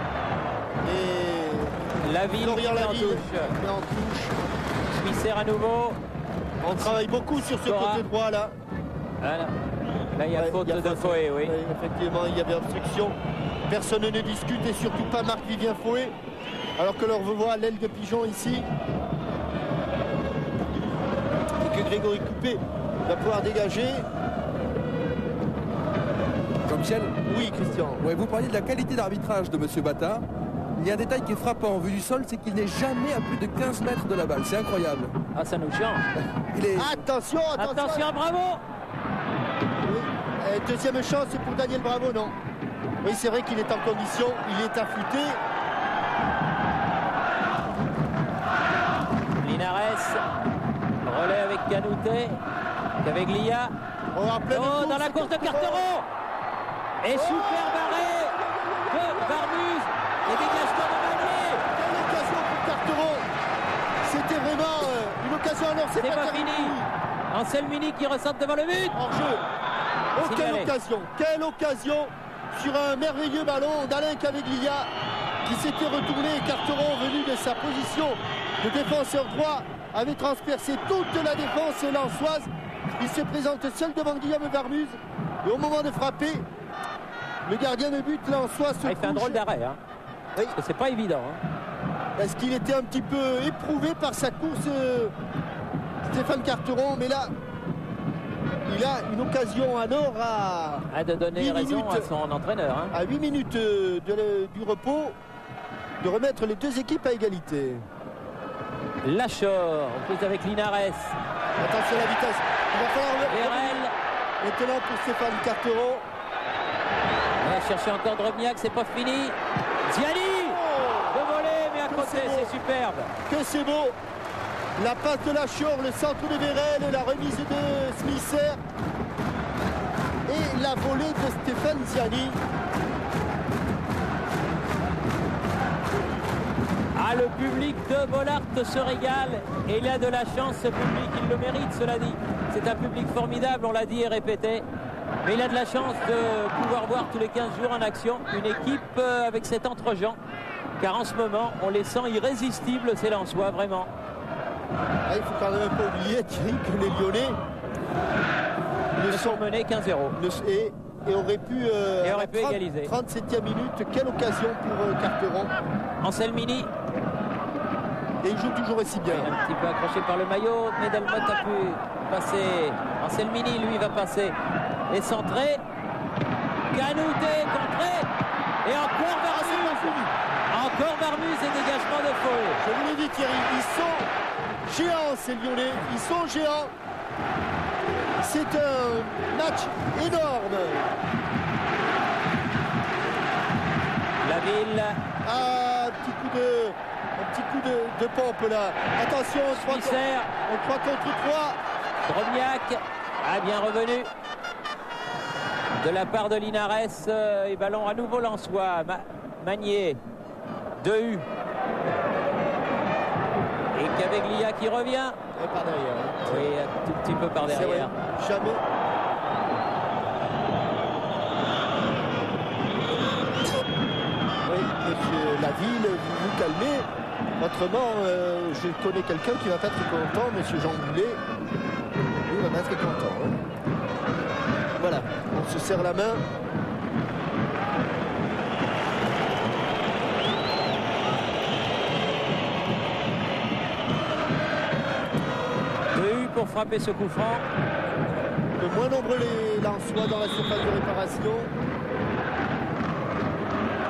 Et la ville Florian en Laville touche. en touche. Smisser à nouveau. On travaille beaucoup sur ce côté droit là. Voilà. Là il y a faute de Foé, oui. Effectivement, il y avait obstruction. Personne ne discute et surtout pas Marc-Vivien Foé. Alors que l'on revoit l'aile de pigeon ici. Et que Grégory Coupé va pouvoir dégager. Jean-Michel. Oui, Christian. Ouais, vous parliez de la qualité d'arbitrage de M. Bata. Il y a un détail qui est frappant en vue du sol, c'est qu'il n'est jamais à plus de 15 mètres de la balle. C'est incroyable. Ah, ça nous change. Attention. Attention, bravo. Oui. Deuxième chance pour Daniel Bravo, non. Oui, c'est vrai qu'il est en condition, il est affûté. Linares, relais avec Canouté, Caveglia. Dans la course de Carteron. Et super barré de Barmuz. Et dégagement de Magnier. Quelle occasion pour Carteron. C'était vraiment une occasion. Alors c'est pas fini. Anselmini qui ressort devant le but. En jeu. Oh, quelle occasion sur un merveilleux ballon d'Alain Caveglia qui s'était retourné. Carteron, venu de sa position de défenseur droit, avait transpercé toute la défense lensoise. Il se présente seul devant Guillaume Barmuz. Et au moment de frapper, le gardien de but lensois se il fait un drôle d'arrêt. Hein. Oui. Parce que c'est pas évident. Hein. Parce qu'il était un petit peu éprouvé par sa course, Stéphane Carteron. Mais là, il a une occasion en or de donner raison à son entraîneur. Hein. À 8 minutes du repos, de remettre les deux équipes à égalité. Lachor, en plus avec Linares. Attention à la vitesse. Il va falloir Vérel. Maintenant pour Stéphane Carteron. On va chercher encore Drobniak, c'est pas fini. Ziani. De voler, mais à côté, c'est superbe. Que c'est beau. La passe de Lachor, le centre de Vérel, la remise de Smisser. Et la volée de Stéphane Ziani. Ah, le public de Bollaert se régale et il a de la chance, ce public, il le mérite, cela dit. C'est un public formidable, on l'a dit et répété. Mais il a de la chance de pouvoir voir tous les 15 jours en action une équipe avec cet entre-gens. Car en ce moment, on les sent irrésistibles, ces Lensois, vraiment. Ah, il faut quand même pas oublier, Thierry, que les Lyonnais ne sont menés 15-0. Et et aurait pu, égaliser. 37e minute. Quelle occasion pour Carteron. Anselmini. Et il joue toujours aussi bien. Un petit peu accroché par le maillot, mais Delmotte a pu passer. Anselmini, lui, va passer. Et centré. Canouté, contré. Et encore Varmus. Encore Varmus et dégagement de Fauet. Je vous l'ai dit, Thierry, ils sont géants, ces Lyonnais. Ils sont géants. C'est un match énorme. La Ville. Ah, un petit coup de pompe là. Attention, on 3 contre 3. Drobniak a bien revenu de la part de Linares et ballon à nouveau Lensois. Magnier, Dehu et Caveglia qui revient. Et par derrière. Oui, un tout petit peu par derrière. Vrai, jamais. Oui, monsieur Laville, vous vous calmez. Autrement, je connais quelqu'un qui va pas être content, monsieur Jean Goulet. Lui va pas être content. Hein. Voilà, on se serre la main. Dehu pour frapper ce coup franc. Le moins nombreux les Lensois dans la surface de réparation.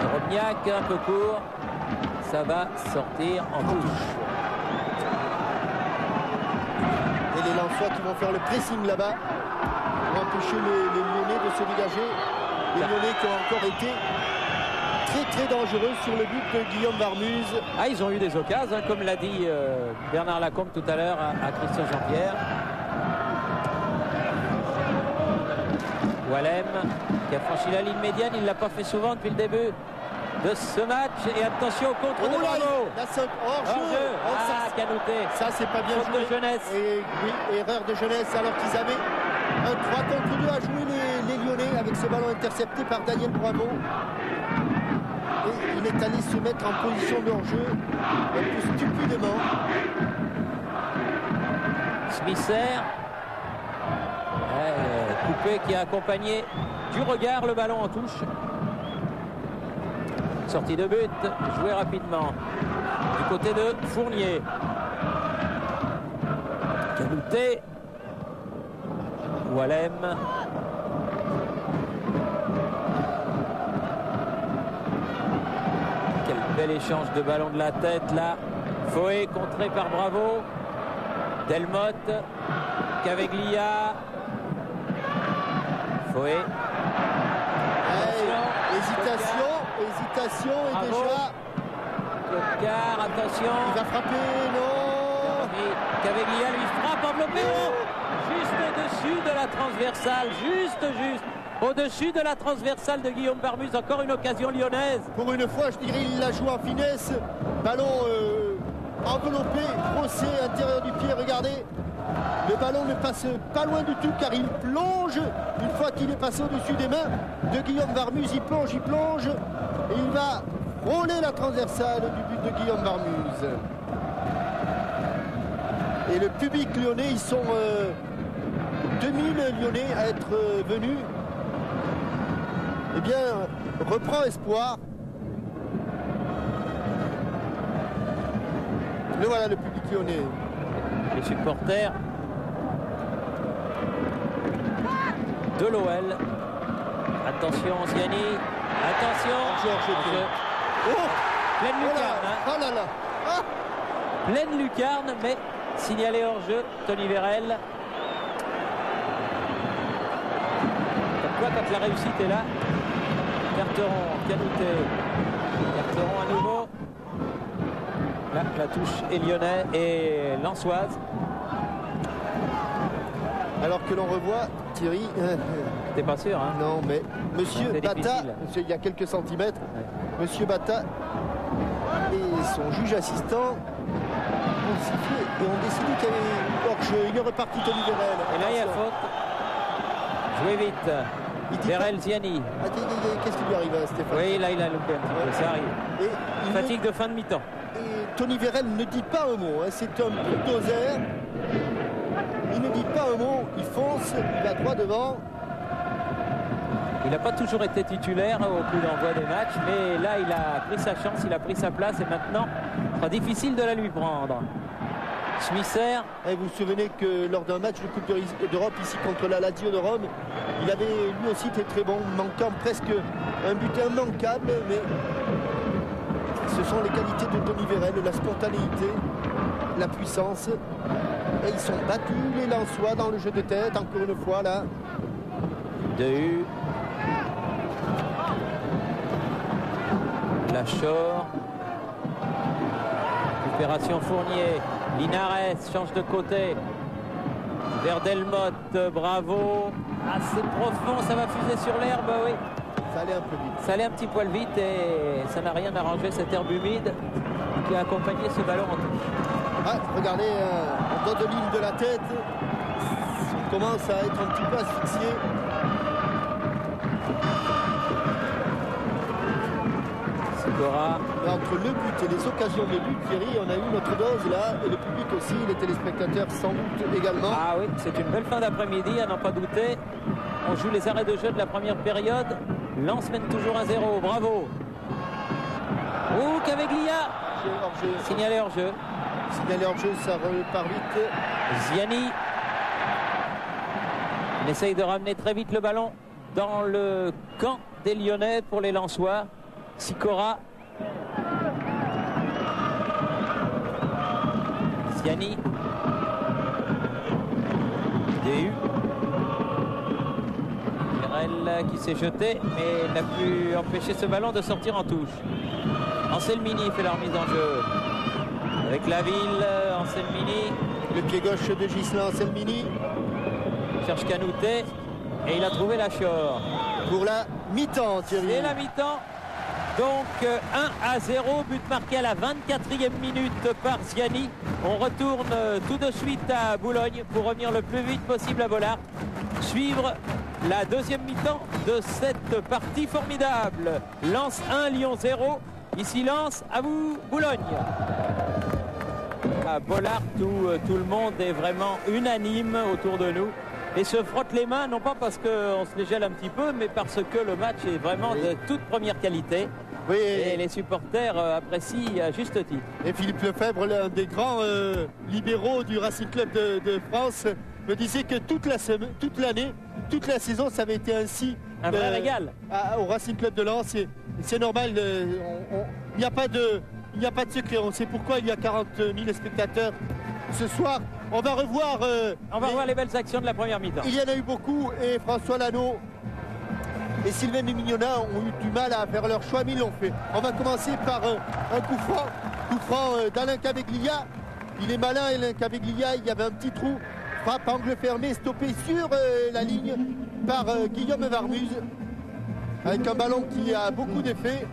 Drobniak un peu court. Ça va sortir en touche. Et les Lensois qui vont faire le pressing là-bas pour empêcher les Lyonnais de se dégager. Les Lyonnais qui ont encore été très dangereux sur le but de Guillaume Varmuse. Ah, ils ont eu des occasions, hein, comme l'a dit Bernard Lacombe tout à l'heure à Christian Jean-Pierre. Wallem qui a franchi la ligne médiane, il ne l'a pas fait souvent depuis le début de ce match. Et attention au contre de Bravo. Hors-jeu. Ah, Canouté. Ça, c'est pas bien Faute joué. de jeunesse. Et oui, erreur de jeunesse alors qu'ils avaient un 3 contre 2 à jouer les Lyonnais avec ce ballon intercepté par Daniel Bravo. Et il est allé se mettre en position de hors-jeu un peu stupidement. Smisser. Coupé qui a accompagné du regard le ballon en touche. Sortie de but, joué rapidement du côté de Fournier. Canouté. Wallem. Quel bel échange de ballon de la tête là. Fauet contré par Bravo. Delmotte. Caveglia. Fauet. Hésitation et Bravo. déjà Clotard, attention. il va frapper, non. Caveglia lui frappe enveloppé. Juste au-dessus de la transversale. Juste. Au-dessus de la transversale de Guillaume Varmuse. Encore une occasion lyonnaise. Pour une fois, je dirais, il la joue en finesse. Ballon enveloppé, brossé, intérieur du pied, regardez. Le ballon ne passe pas loin du tout car il plonge. Une fois qu'il est passé au-dessus des mains de Guillaume Varmuse, il plonge. Et il va frôler la transversale du but de Guillaume Varmuse. Et le public lyonnais, ils sont 2000 Lyonnais à être venus. Eh bien, reprend espoir. Le voilà, le public lyonnais. Les supporters de l'OL. Attention, Ziani. Attention. Georges. Pleine lucarne. Hein. Oh là là. Ah. Pleine lucarne, mais signalé hors jeu. Tony Vérel. Comme quoi, quand la réussite est là. Carteron, Canouté. Carteron à nouveau. Là, la touche est lyonnais et lensoise. Alors que l'on revoit Thierry. T'es pas sûr, hein? Non, mais Monsieur C'est Bata, difficile. il y a quelques centimètres, Monsieur Bata et son juge assistant ont sifflé et ont décidé qu'il y avait hors-jeu. Il est reparti Tony Vérel. Et là, il y a faute. Jouez vite. Il dit Vérel, Ziani. Qu'est-ce qui lui arrive à Stéphane? Oui, là, il a loupé un petit peu. Ça arrive. Et il Fatigue de fin de mi-temps. Et Tony Vérel ne dit pas un mot. Hein. C'est un bulldozer. Il ne dit pas un mot. Il fonce. Il va droit devant. Il n'a pas toujours été titulaire au coup d'envoi des matchs, mais là il a pris sa chance, il a pris sa place et maintenant ce sera difficile de la lui prendre. Smisser. Et vous vous souvenez que lors d'un match de Coupe d'Europe ici contre la Lazio de Rome, il avait lui aussi été très bon, manquant presque un but immanquable, mais ce sont les qualités de Tony Vérel, la spontanéité, la puissance. Et ils sont battus les Lensois dans le jeu de tête, encore une fois là. Dehu. Lachor. Récupération Fournier. Linares change de côté. Vers Delmotte, bravo. Assez profond, ça va fuser sur l'herbe, oui. Ça allait un peu vite. Ça allait un petit poil vite et ça n'a rien arrangé cette herbe humide qui a accompagné ce ballon en touche. Ah, regardez, en dos de ligne de la tête, on commence à être un petit peu asphyxié. Sikora. Entre le but et les occasions de but, Thierry, on a eu notre dose là, et le public aussi, les téléspectateurs sans doute également. Ah oui, c'est une belle fin d'après-midi, à n'en pas douter. On joue les arrêts de jeu de la première période. Lens mène toujours 1-0, bravo. Ouh, Caveglia. Signalé hors jeu. Signalé hors jeu, ça repart vite. Ziani. Il essaye de ramener très vite le ballon dans le camp des Lyonnais pour les Lensois. Sikora. Ziani. Dehu. Vérel qui s'est jeté, mais n'a pu empêcher ce ballon de sortir en touche. Anselmini fait la remise en jeu. Avec Laville, Anselmini. Le pied gauche de Ghislain Anselmini. Cherche Canouté. Et il a trouvé Lachor. Pour la mi-temps, Thierry. Et la mi-temps. Donc 1-0, but marqué à la 24e minute par Ziani. On retourne tout de suite à Boulogne pour revenir le plus vite possible à Bollard. Suivre la deuxième mi-temps de cette partie formidable. Lens 1, Lyon 0. Ici Lens, à vous Boulogne. À Bollard, tout le monde est vraiment unanime autour de nous. Et se frotte les mains, non pas parce qu'on se les gèle un petit peu, mais parce que le match est vraiment de toute première qualité. Oui, et les supporters apprécient à juste titre. Et Philippe Lefebvre, l'un des grands libéraux du Racing Club de France, me disait que toute l'année, toute la saison, ça avait été ainsi. Un vrai régal. Au Racing Club de Lens, c'est normal. Il n'y a pas de secret. On sait pourquoi il y a 40 000 spectateurs ce soir. On va revoir. On va voir les belles actions de la première mi-temps. Il y en a eu beaucoup et François Lano et Sylvain Mignona ont eu du mal à faire leur choix, mais ils l'ont fait. On va commencer par un coup franc d'Alain Caveglia. Il est malin, Alain Caveglia. Il y avait un petit trou. Frappe angle fermé, stoppé sur la ligne par Guillaume Varmuz. Avec un ballon qui a beaucoup d'effet.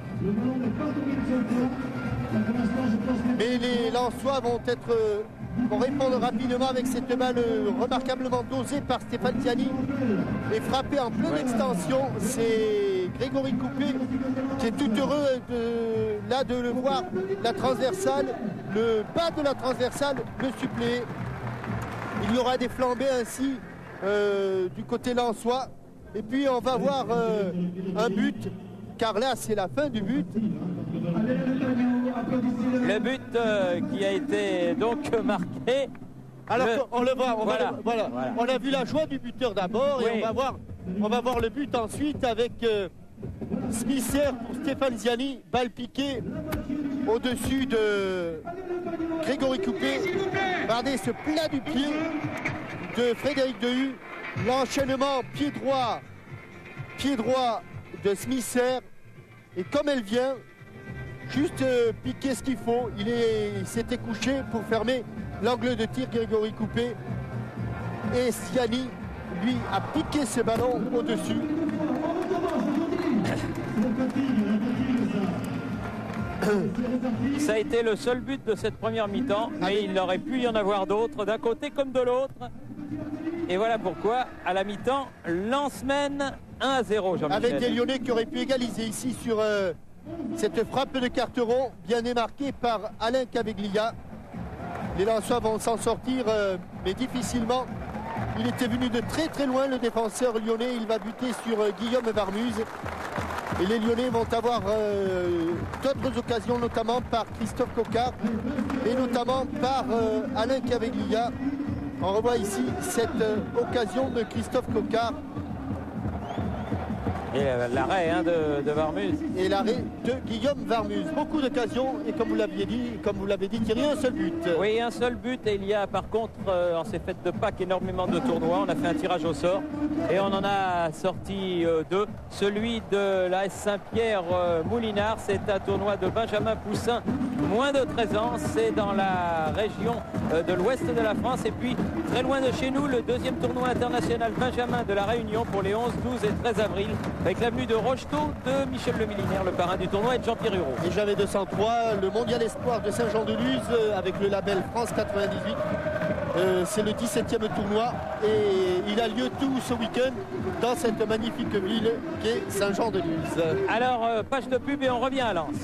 Mais les Lensois vont répondre rapidement avec cette balle remarquablement dosée par Stéphane Ziani et frappée en pleine extension. C'est Grégory Coupé qui est tout heureux de le voir. La transversale, le bas de la transversale, le suppléer. Il y aura des flambées ainsi du côté lensois. Et puis on va voir un but, car là c'est la fin du but. Le but qui a été donc marqué. Alors on le voit, voilà. On a vu la joie du buteur d'abord, oui. Et on va voir le but ensuite avec Smisser pour Stéphane Ziani, balle piquée au-dessus de Grégory Coupé. Regardez ce plat du pied de Frédéric Dehu, l'enchaînement pied droit de Smisser, et comme elle vient juste piquer ce qu'il faut, il s'était couché pour fermer l'angle de tir Grégory Coupé, et Ziani lui a piqué ce ballon au-dessus. Ça a été le seul but de cette première mi-temps, mais il aurait pu y en avoir d'autres, d'un côté comme de l'autre. Et voilà pourquoi, à la mi-temps, Lens mène 1-0, Jean-Michel. Avec des Lyonnais qui auraient pu égaliser ici sur cette frappe de Carteron, bien démarquée par Alain Caveglia. Les Lensois vont s'en sortir, mais difficilement. Il était venu de très très loin, le défenseur lyonnais. Il va buter sur Guillaume Varmuse. Et les Lyonnais vont avoir d'autres occasions, notamment par Christophe Coquart et notamment par Alain Caveglia. On revoit ici cette occasion de Christophe Coquart. Et l'arrêt de Varmuse. Et l'arrêt de Guillaume Varmuse. Beaucoup d'occasions et comme vous l'avez dit, Thierry, un seul but. Oui, un seul but. Et il y a par contre, en ces fêtes de Pâques, énormément de tournois. On a fait un tirage au sort et on en a sorti deux. Celui de l'AS Saint-Pierre Moulinard, c'est un tournoi de Benjamin Poussin, moins de 13 ans. C'est dans la région de l'ouest de la France. Et puis, très loin de chez nous, le deuxième tournoi international Benjamin de la Réunion pour les 11, 12 et 13 avril. Avec l'avenue de Rocheteau de Michel Le Milinaire, le parrain du tournoi, et de Jean-Pierre Hureau. Et j'avais 203, le mondial espoir de Saint-Jean-de-Luz avec le label France 98. C'est le 17e tournoi et il a lieu tout ce week-end dans cette magnifique ville qu'est Saint-Jean-de-Luz. Alors, page de pub et on revient à Lens.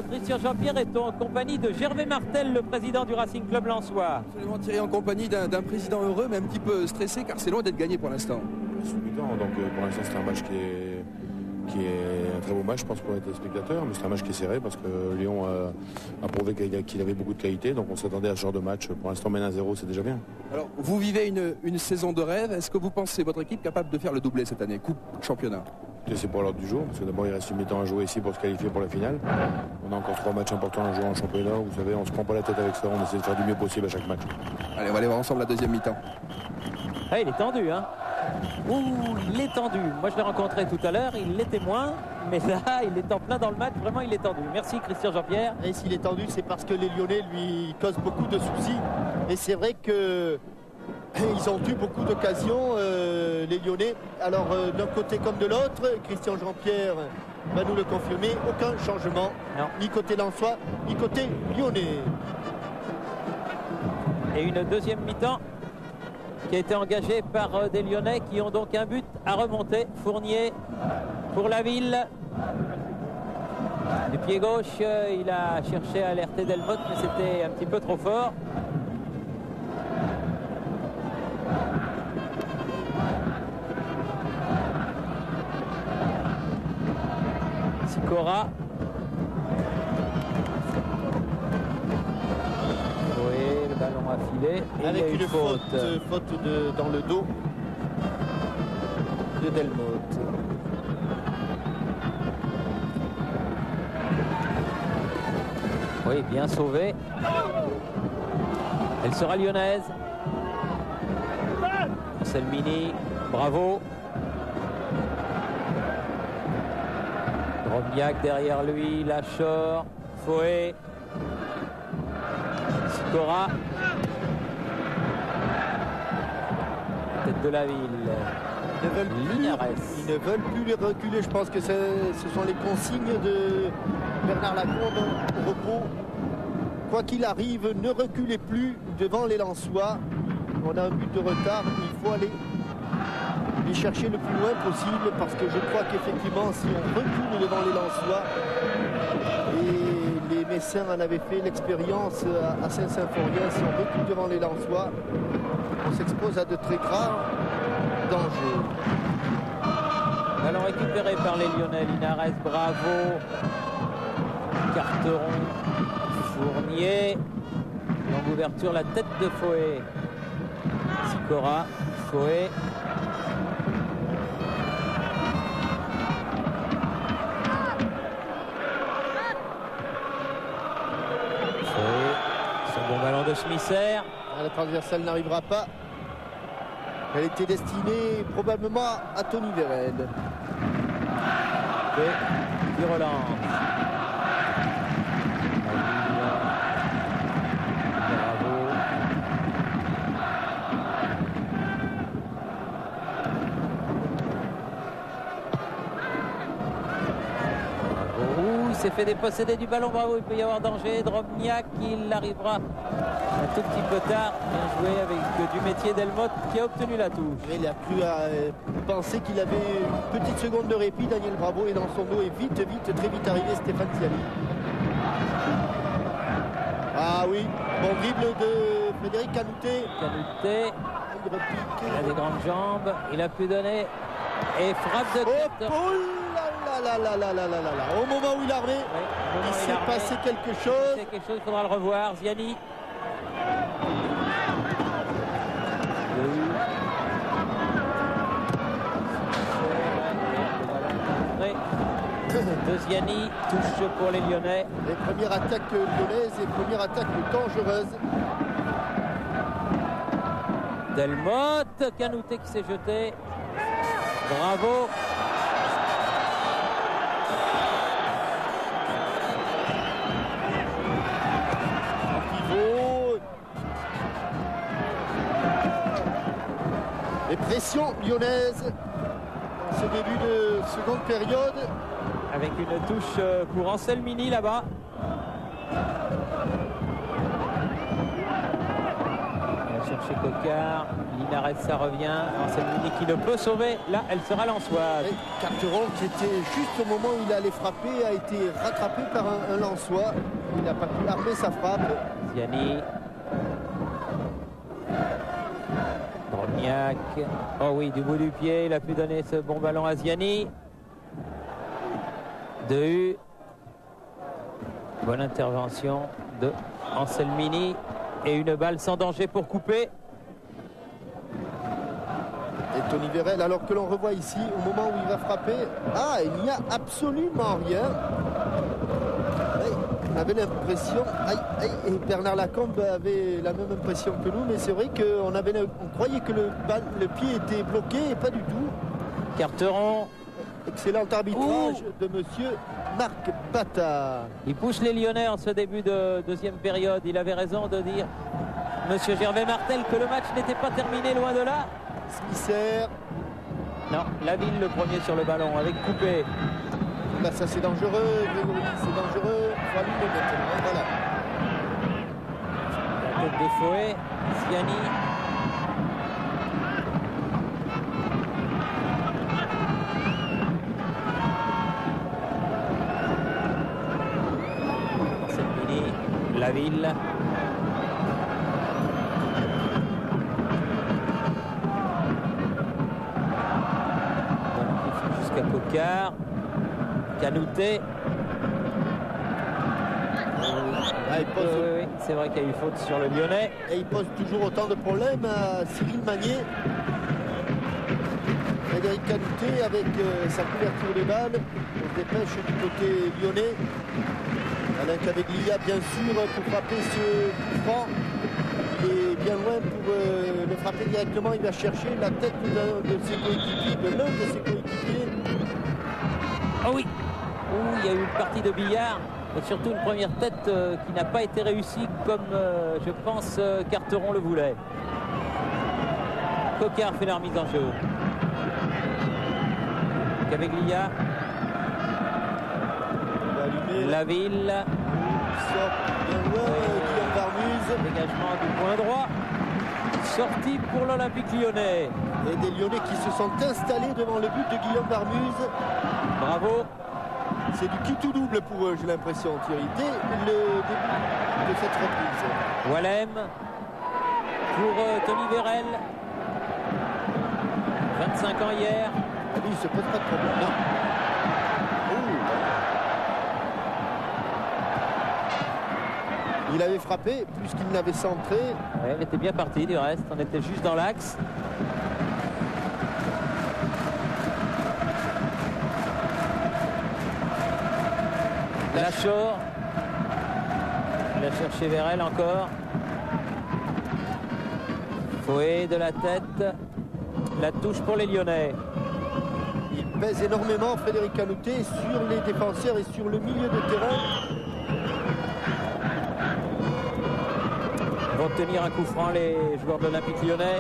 Christian Jean-Pierre est en compagnie de Gervais Martel, le président du Racing Club lensois. Absolument, Thierry, en compagnie d'un président heureux mais un petit peu stressé car c'est loin d'être gagné pour l'instant. Donc pour l'instant c'est un match qui est un très beau match, je pense, pour les téléspectateurs, mais c'est un match qui est serré parce que Lyon a prouvé qu'il avait beaucoup de qualité, donc on s'attendait à ce genre de match. Pour l'instant, mène 1-0, c'est déjà bien. Alors, vous vivez une saison de rêve. Est-ce que vous pensez votre équipe capable de faire le doublé cette année, coupe, championnat? C'est pour l'ordre du jour, parce que d'abord il reste une mi-temps à jouer ici pour se qualifier pour la finale. On a encore 3 matchs importants à jouer en championnat, vous savez, on se prend pas la tête avec ça, on essaie de faire du mieux possible à chaque match. Allez, on va aller voir ensemble la deuxième mi-temps. Ah, il est tendu, hein. Ouh, il est tendu. Moi, je l'ai rencontré tout à l'heure, il l'était moins, mais là, il est en plein dans le match, vraiment, il est tendu. Merci, Christian Jean-Pierre. Et s'il est tendu, c'est parce que les Lyonnais lui causent beaucoup de soucis. Et c'est vrai que ils ont eu beaucoup d'occasions, les Lyonnais. Alors, d'un côté comme de l'autre, Christian Jean-Pierre va nous le confirmer. Aucun changement, non. Ni côté lensois, ni côté lyonnais. Et une deuxième mi-temps qui a été engagée par des Lyonnais qui ont donc un but à remonter. Fournier pour la ville. Du pied gauche, il a cherché à alerter Delmotte, mais c'était un petit peu trop fort. Sicora. Oui, le ballon a filé. Et avec il y a une faute dans le dos de Delmotte. Oui, bien sauvé. Elle sera lyonnaise. Selmini, bravo. Drobniak derrière lui, Lachor, Foé, Sicora. Tête de la ville. Ils ne veulent plus les reculer. Je pense que ce sont les consignes de Bernard Lacombe au repos. Quoi qu'il arrive, ne reculez plus devant les Lensois. On a un but de retard. Il faut aller les chercher le plus loin possible parce que je crois qu'effectivement, si on recule devant les Lensois, et les Messins en avaient fait l'expérience à Saint-Symphorien, si on recule devant les Lensois, on s'expose à de très graves dangers. Ballon récupéré par les Lyonnais. Linares, bravo. Carteron, Fournier. Longue ouverture, la tête de Foé. Sicora, Foé. Son bon ballon de Schmisser. La transversale n'arrivera pas. Elle était destinée probablement à Tony Vérel. Et qui relance. Bravo. Il s'est fait déposséder du ballon, bravo, il peut y avoir danger. Drobniak, il arrivera un tout petit peu tard. Bien joué avec du métier Delmotte qui a obtenu la touche. Il a cru à penser qu'il avait une petite seconde de répit. Daniel Bravo est dans son dos et vite, très vite arrivé Stéphane Ziali. Ah oui, bon dribble de Frédéric Canouté. Canouté. il repique. Il a des grandes jambes, il a pu donner et frappe de tête. Oh là là là là là là là là. Au moment où il a remis, il s'est passé quelque chose. Il faudra le revoir. Ziani. De Ziani, touche pour les Lyonnais. Les premières attaques lyonnaises et premières attaques dangereuses. Delmotte, Kanouté qui s'est jeté. Bravo. Pivot. Les pressions lyonnaises dans ce début de seconde période. Avec une touche pour Anselmini là-bas. On va chercher Coquard. Linares, ça revient. Anselmini qui ne peut sauver. Là, elle sera lensoise. Carteron, qui était juste au moment où il allait frapper, a été rattrapé par un lançois. Il n'a pas pu armer sa frappe. Ziani. Drognac. Oh oui, du bout du pied, il a pu donner ce bon ballon à Ziani. Bonne intervention de Anselmini et une balle sans danger pour couper. Et Tony Vérel, alors que l'on revoit ici, au moment où il va frapper, il n'y a absolument rien. On avait l'impression, et Bernard Lacombe avait la même impression que nous, mais c'est vrai qu'on croyait que le pied était bloqué et pas du tout. Carteron. Excellent arbitrage de monsieur Marc Bata. Il pousse les Lyonnais en ce début de deuxième période. Il avait raison de dire, monsieur Gervais Martel, que le match n'était pas terminé, loin de là. Smisser. Non, Laville le premier sur le ballon avec Coupé. Là, ça c'est dangereux, Grégory, c'est dangereux. Il faut allumer maintenant, voilà. La tête des Fouets, Ziani. Laville. Jusqu'à Coquard. Canouté. Oui, c'est vrai qu'il y a eu faute sur le Lyonnais. Et il pose toujours autant de problèmes à Cyril Magnier. Frédéric Canouté avec sa couverture de balles. On se dépêche du côté lyonnais. Alain Caveglia, bien sûr, pour frapper ce coup franc. Il est bien loin pour le frapper directement. Il va chercher la tête de ses coéquipiers, de l'un de ses coéquipiers. Oh oui, il y a eu une partie de billard, et surtout une première tête qui n'a pas été réussie comme je pense Carteron le voulait. Coquard fait la remise en jeu. Caveglia. Laville. Guillaume Barmuse. Dégagement du point droit. Sortie pour l'Olympique lyonnais. Et des Lyonnais qui se sont installés devant le but de Guillaume Barmuse. Bravo. C'est du qui tout double pour eux, j'ai l'impression, Thierry, dès le début de cette reprise. Wallem pour Tony Vérel. 25 ans hier. Lui, il ne se pose pas de problème. Non. Il avait frappé plus qu'il n'avait centré. Ouais, elle était bien partie du reste. On était juste dans l'axe. Lachor. Il a cherché Vérel encore. Fouet de la tête. La touche pour les Lyonnais. Il pèse énormément, Frédéric Canouté, sur les défenseurs et sur le milieu de terrain. Ils vont tenir un coup franc les joueurs de l'Olympique lyonnais.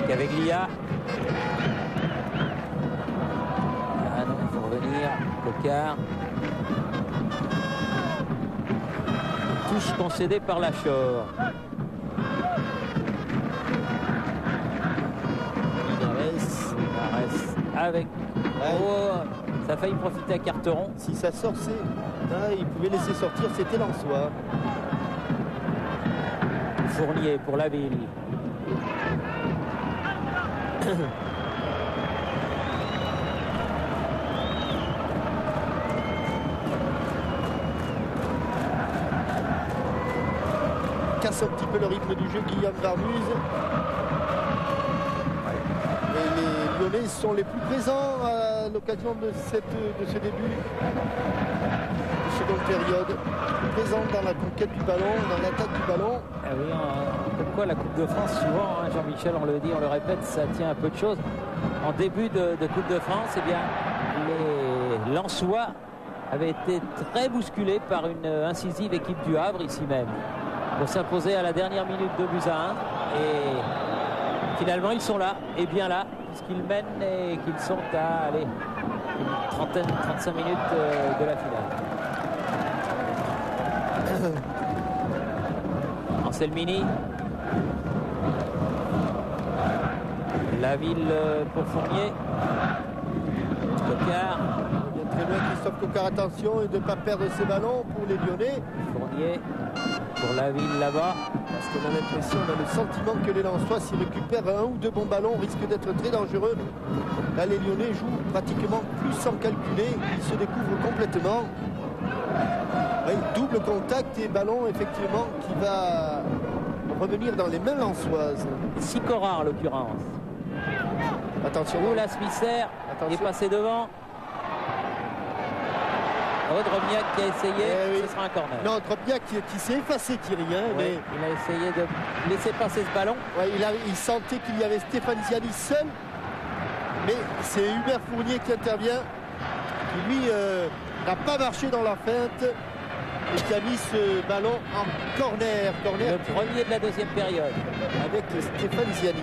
Caveglia. Ah non, il faut revenir. Coquard. Touche concédée par Lachor. Linares avec... Oh, ça a failli profiter à Carteron. Si ça sort, c'est Ah, il pouvait laisser sortir, c'était Lensois. Fournier pour la ville. Casse un petit peu le rythme du jeu, Guillaume Varmuse. Et les Lyonnais sont les plus présents à l'occasion de ce début de seconde période. Présents dans la conquête du ballon, dans l'attaque du ballon. Ah oui, comme quoi la Coupe de France, souvent, hein, Jean-Michel, on le dit, on le répète, ça tient à peu de choses. En début de Coupe de France, eh bien, les Lensois avaient été très bousculés par une incisive équipe du Havre, ici même, pour s'imposer à la dernière minute 2-1. Et finalement, ils sont là, et bien là, puisqu'ils mènent et qu'ils sont à une trentaine, 35 minutes de la finale. Anselmini. La ville pour Fournier. Coquard. Il vient très loin Christophe Coquard, attention et de ne pas perdre ses ballons pour les Lyonnais. Fournier pour la ville là-bas. Parce qu'on a l'impression, on a le sentiment que les Lensois, s'ils récupèrent un ou deux bons ballons, risquent d'être très dangereux. Là, les Lyonnais jouent pratiquement plus sans calculer. Ils se découvrent complètement. Oui, double contact et ballon, effectivement, qui va revenir dans les mains lensoises. Sicora en l'occurrence. Attention. Oula Smisser est passé devant. Drobniak qui a essayé, ce sera un corner. Non, Drobniak qui s'est effacé, Thierry. Mais... Il a essayé de laisser passer ce ballon. Ouais, il sentait qu'il y avait Stéphane Ziani seul. Mais c'est Hubert Fournier qui intervient, qui lui n'a pas marché dans la feinte et qui a mis ce ballon en corner. Le premier de la deuxième période. Avec Stéphane Ziani.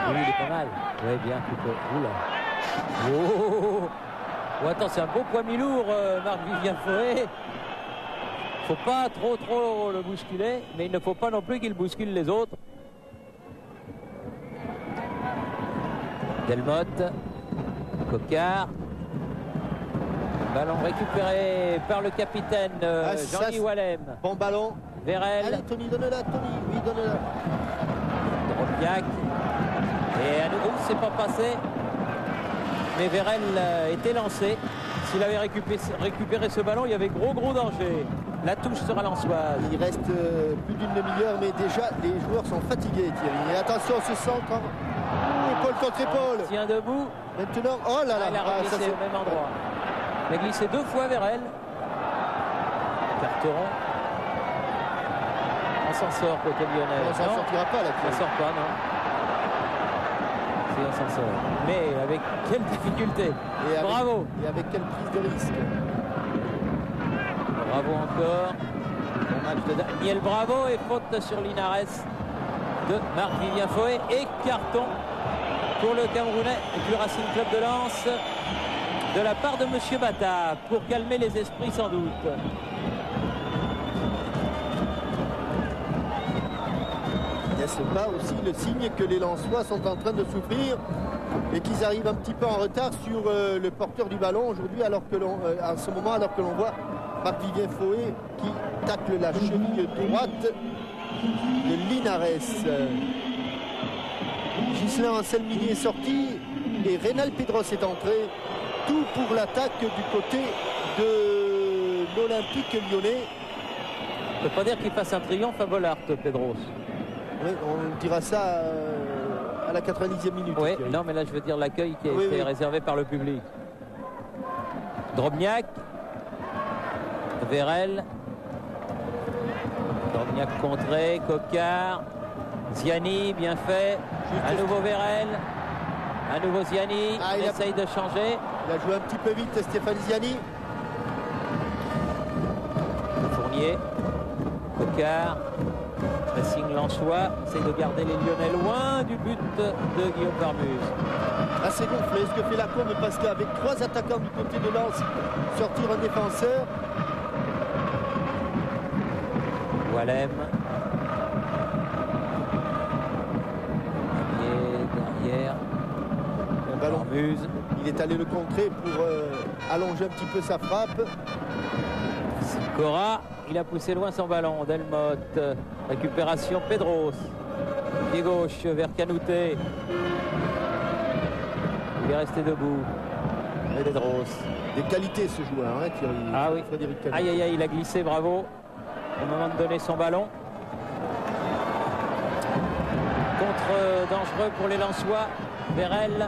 Oui, il est pas mal. Oui, bien coupé. Oula. Oh, attends, c'est un beau poids mi-lourd, Marc-Vivien Foé. Faut pas trop le bousculer, mais il ne faut pas non plus qu'il bouscule les autres. Delmotte, Coquard. Ballon récupéré par le capitaine Jean-Guy Wallem. Bon ballon. Vérel. Allez Tony, donne-la, Tony. Oui, donne-la. Drobniak. Et à nouveau, c'est pas passé. Mais Vérel était lancé. S'il avait récupéré ce ballon, il y avait gros danger. La touche sera lensoise. Il reste plus d'une demi-heure, mais déjà les joueurs sont fatigués, Thierry. Et attention, ce centre. Épaule contre épaule. On tient debout. Maintenant, oh là là. Il a reglissé au même endroit. Il a glissé deux fois Vérel. Carteron. On s'en sort côté lyonnais. On s'en sortira pas là. On s'en sort pas, non. Si, on s'en sort. Mais avec quelle difficulté. Bravo. Et avec quelle prise de risque. Bravo encore. Bon match de Daniel Bravo et faute sur Linares de Marc-Vivien Foé et carton pour le Camerounais du Racing Club de Lens de la part de Monsieur Bata pour calmer les esprits sans doute. N'est-ce pas aussi le signe que les Lensois sont en train de souffrir et qu'ils arrivent un petit peu en retard sur le porteur du ballon aujourd'hui, alors que à ce moment, alors que l'on voit Marc-Vivien Foé qui tacle la cheville droite de Linares. Ghislain Anselmini est sorti et Reynal Pedros est entré. Tout pour l'attaque du côté de l'Olympique lyonnais. On ne peut pas dire qu'il fasse un triomphe à Bollaert, Pedros. Oui, on dira ça à la 90e minute. Oui, non, mais là, je veux dire l'accueil qui a été réservé par le public. Drobniak. Vérel. Drobniak contré. Coquard. Ziani, bien fait. À nouveau Vérel. À nouveau Ziani. Il essaye de changer. Il a joué un petit peu vite, Stéphane Ziani. Fournier. Coquard. Pressing lensois, essaye de garder les Lyonnais loin du but de Guillaume Varmuse. Assez gonflé ce que fait la courbe, parce qu'avec trois attaquants du côté de Lens, sortir un défenseur. Wallem. Derrière. Muse. Il est allé le contrer pour allonger un petit peu sa frappe. Cora, il a poussé loin son ballon. Delmotte, récupération Pedros. Pied gauche vers Canouté. Il est resté debout. Pedros. Des qualités ce joueur, hein, Thierry. Ah oui. Frédéric Canouté. Aïe aïe aïe, il a glissé, bravo. Au moment de donner son ballon. Contre dangereux pour les Lensois. Vérel.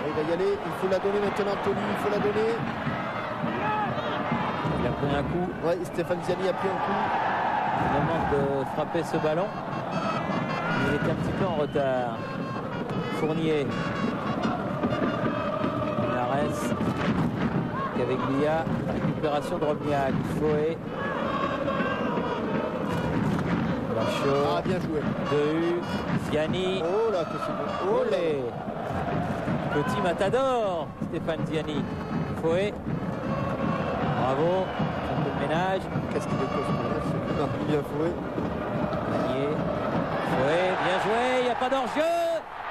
Il va y aller, il faut la donner maintenant, Tony, il faut la donner. Il a pris un coup. Ouais, Stéphane Ziani a pris un coup. Il demande de frapper ce ballon. Il est un petit peu en retard. Fournier. Nares. Caveglia. Récupération de Robniak. Foé. Lachaud. Ah, bien joué. Dehu. Ziani. Oh là, que c'est bon. Oh là. Olé. Petit matador. Stéphane Ziani. Foé. Bravo. Un peu de ménage. Qu'est-ce qu'il est costaud, non, bien joué. Magnier. Foé. Bien joué. Il n'y a pas d'enjeu.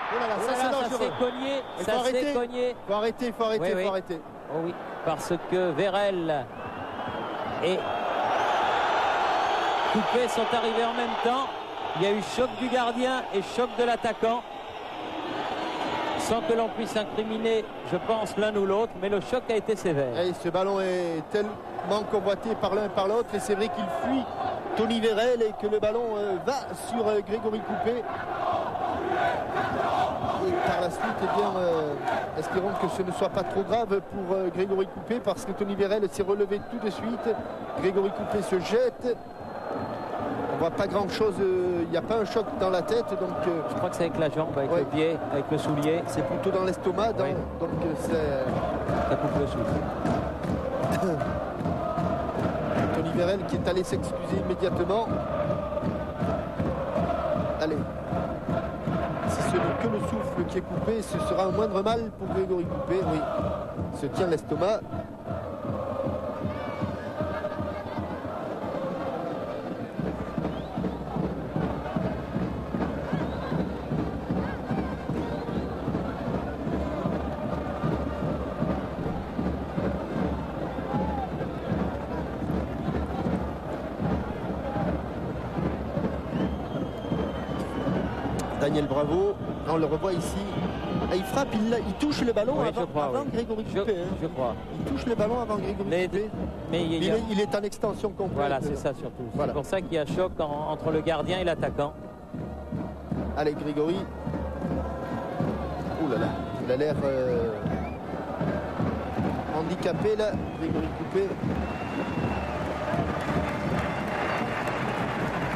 Oh là là, ça c'est Ça dangereux. s'est cogné. Il Ça faut s'est arrêter. cogné. Faut arrêter, faut arrêter, Oui, oui. faut arrêter. Oh oui, parce que Vérel et Coupé sont arrivés en même temps. Il y a eu choc du gardien et choc de l'attaquant. Sans que l'on puisse incriminer, je pense, l'un ou l'autre, mais le choc a été sévère. Et ce ballon est tellement convoité par l'un et par l'autre, et c'est vrai qu'il fuit Tony Vérel et que le ballon va sur Grégory Coupé. Et par la suite, eh bien, espérons que ce ne soit pas trop grave pour Grégory Coupé, parce que Tony Vérel s'est relevé tout de suite. Grégory Coupé se jette. On voit pas grand chose, il n'y a pas un choc dans la tête, donc Je crois que c'est avec la jambe, avec Ouais. le pied, avec le soulier. c'est plutôt dans l'estomac, Oui. donc c'est Ça coupe le souffle. Tony Vérel qui est allé s'excuser immédiatement. Allez, si ce n'est que le souffle qui est coupé, ce sera un moindre mal pour Grégory Coupé. Oui, il se tient l'estomac. Daniel Bravo, on le revoit ici. Et il frappe, il touche le ballon Oui, je avant, crois, avant oui. Grégory Coupé. hein. Je crois. Il touche le ballon avant Grégory Mais, Coupé. mais il y a- Il est en extension complète. voilà, c'est ça surtout. Voilà. C'est pour ça qu'il y a choc entre le gardien et l'attaquant. Allez, Grégory. Ouh là là, il a l'air handicapé là, Grégory Coupé.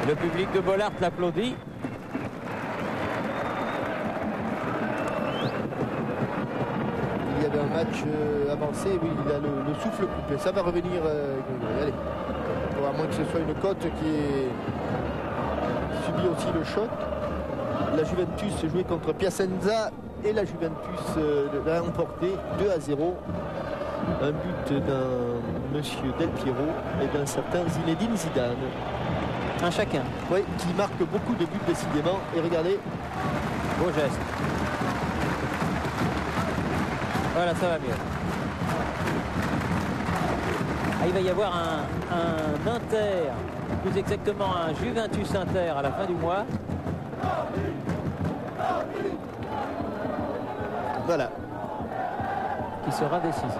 Le public de Bollaert l'applaudit. Il y avait un match avancé, oui, il a le souffle coupé. Ça va revenir, Grégory. Allez, à moins que ce soit une cote qui subit aussi le choc. La Juventus jouait contre Piacenza et la Juventus l'a emporté 2-0. Un but d'un monsieur Del Piero et d'un certain Zinedine Zidane. Un chacun. Oui, qui marque beaucoup de buts décidément. Et regardez, Beau geste. Voilà, ça va mieux. Ah, il va y avoir un Inter, plus exactement un Juventus Inter à la fin du mois. voilà, Qui sera décisif.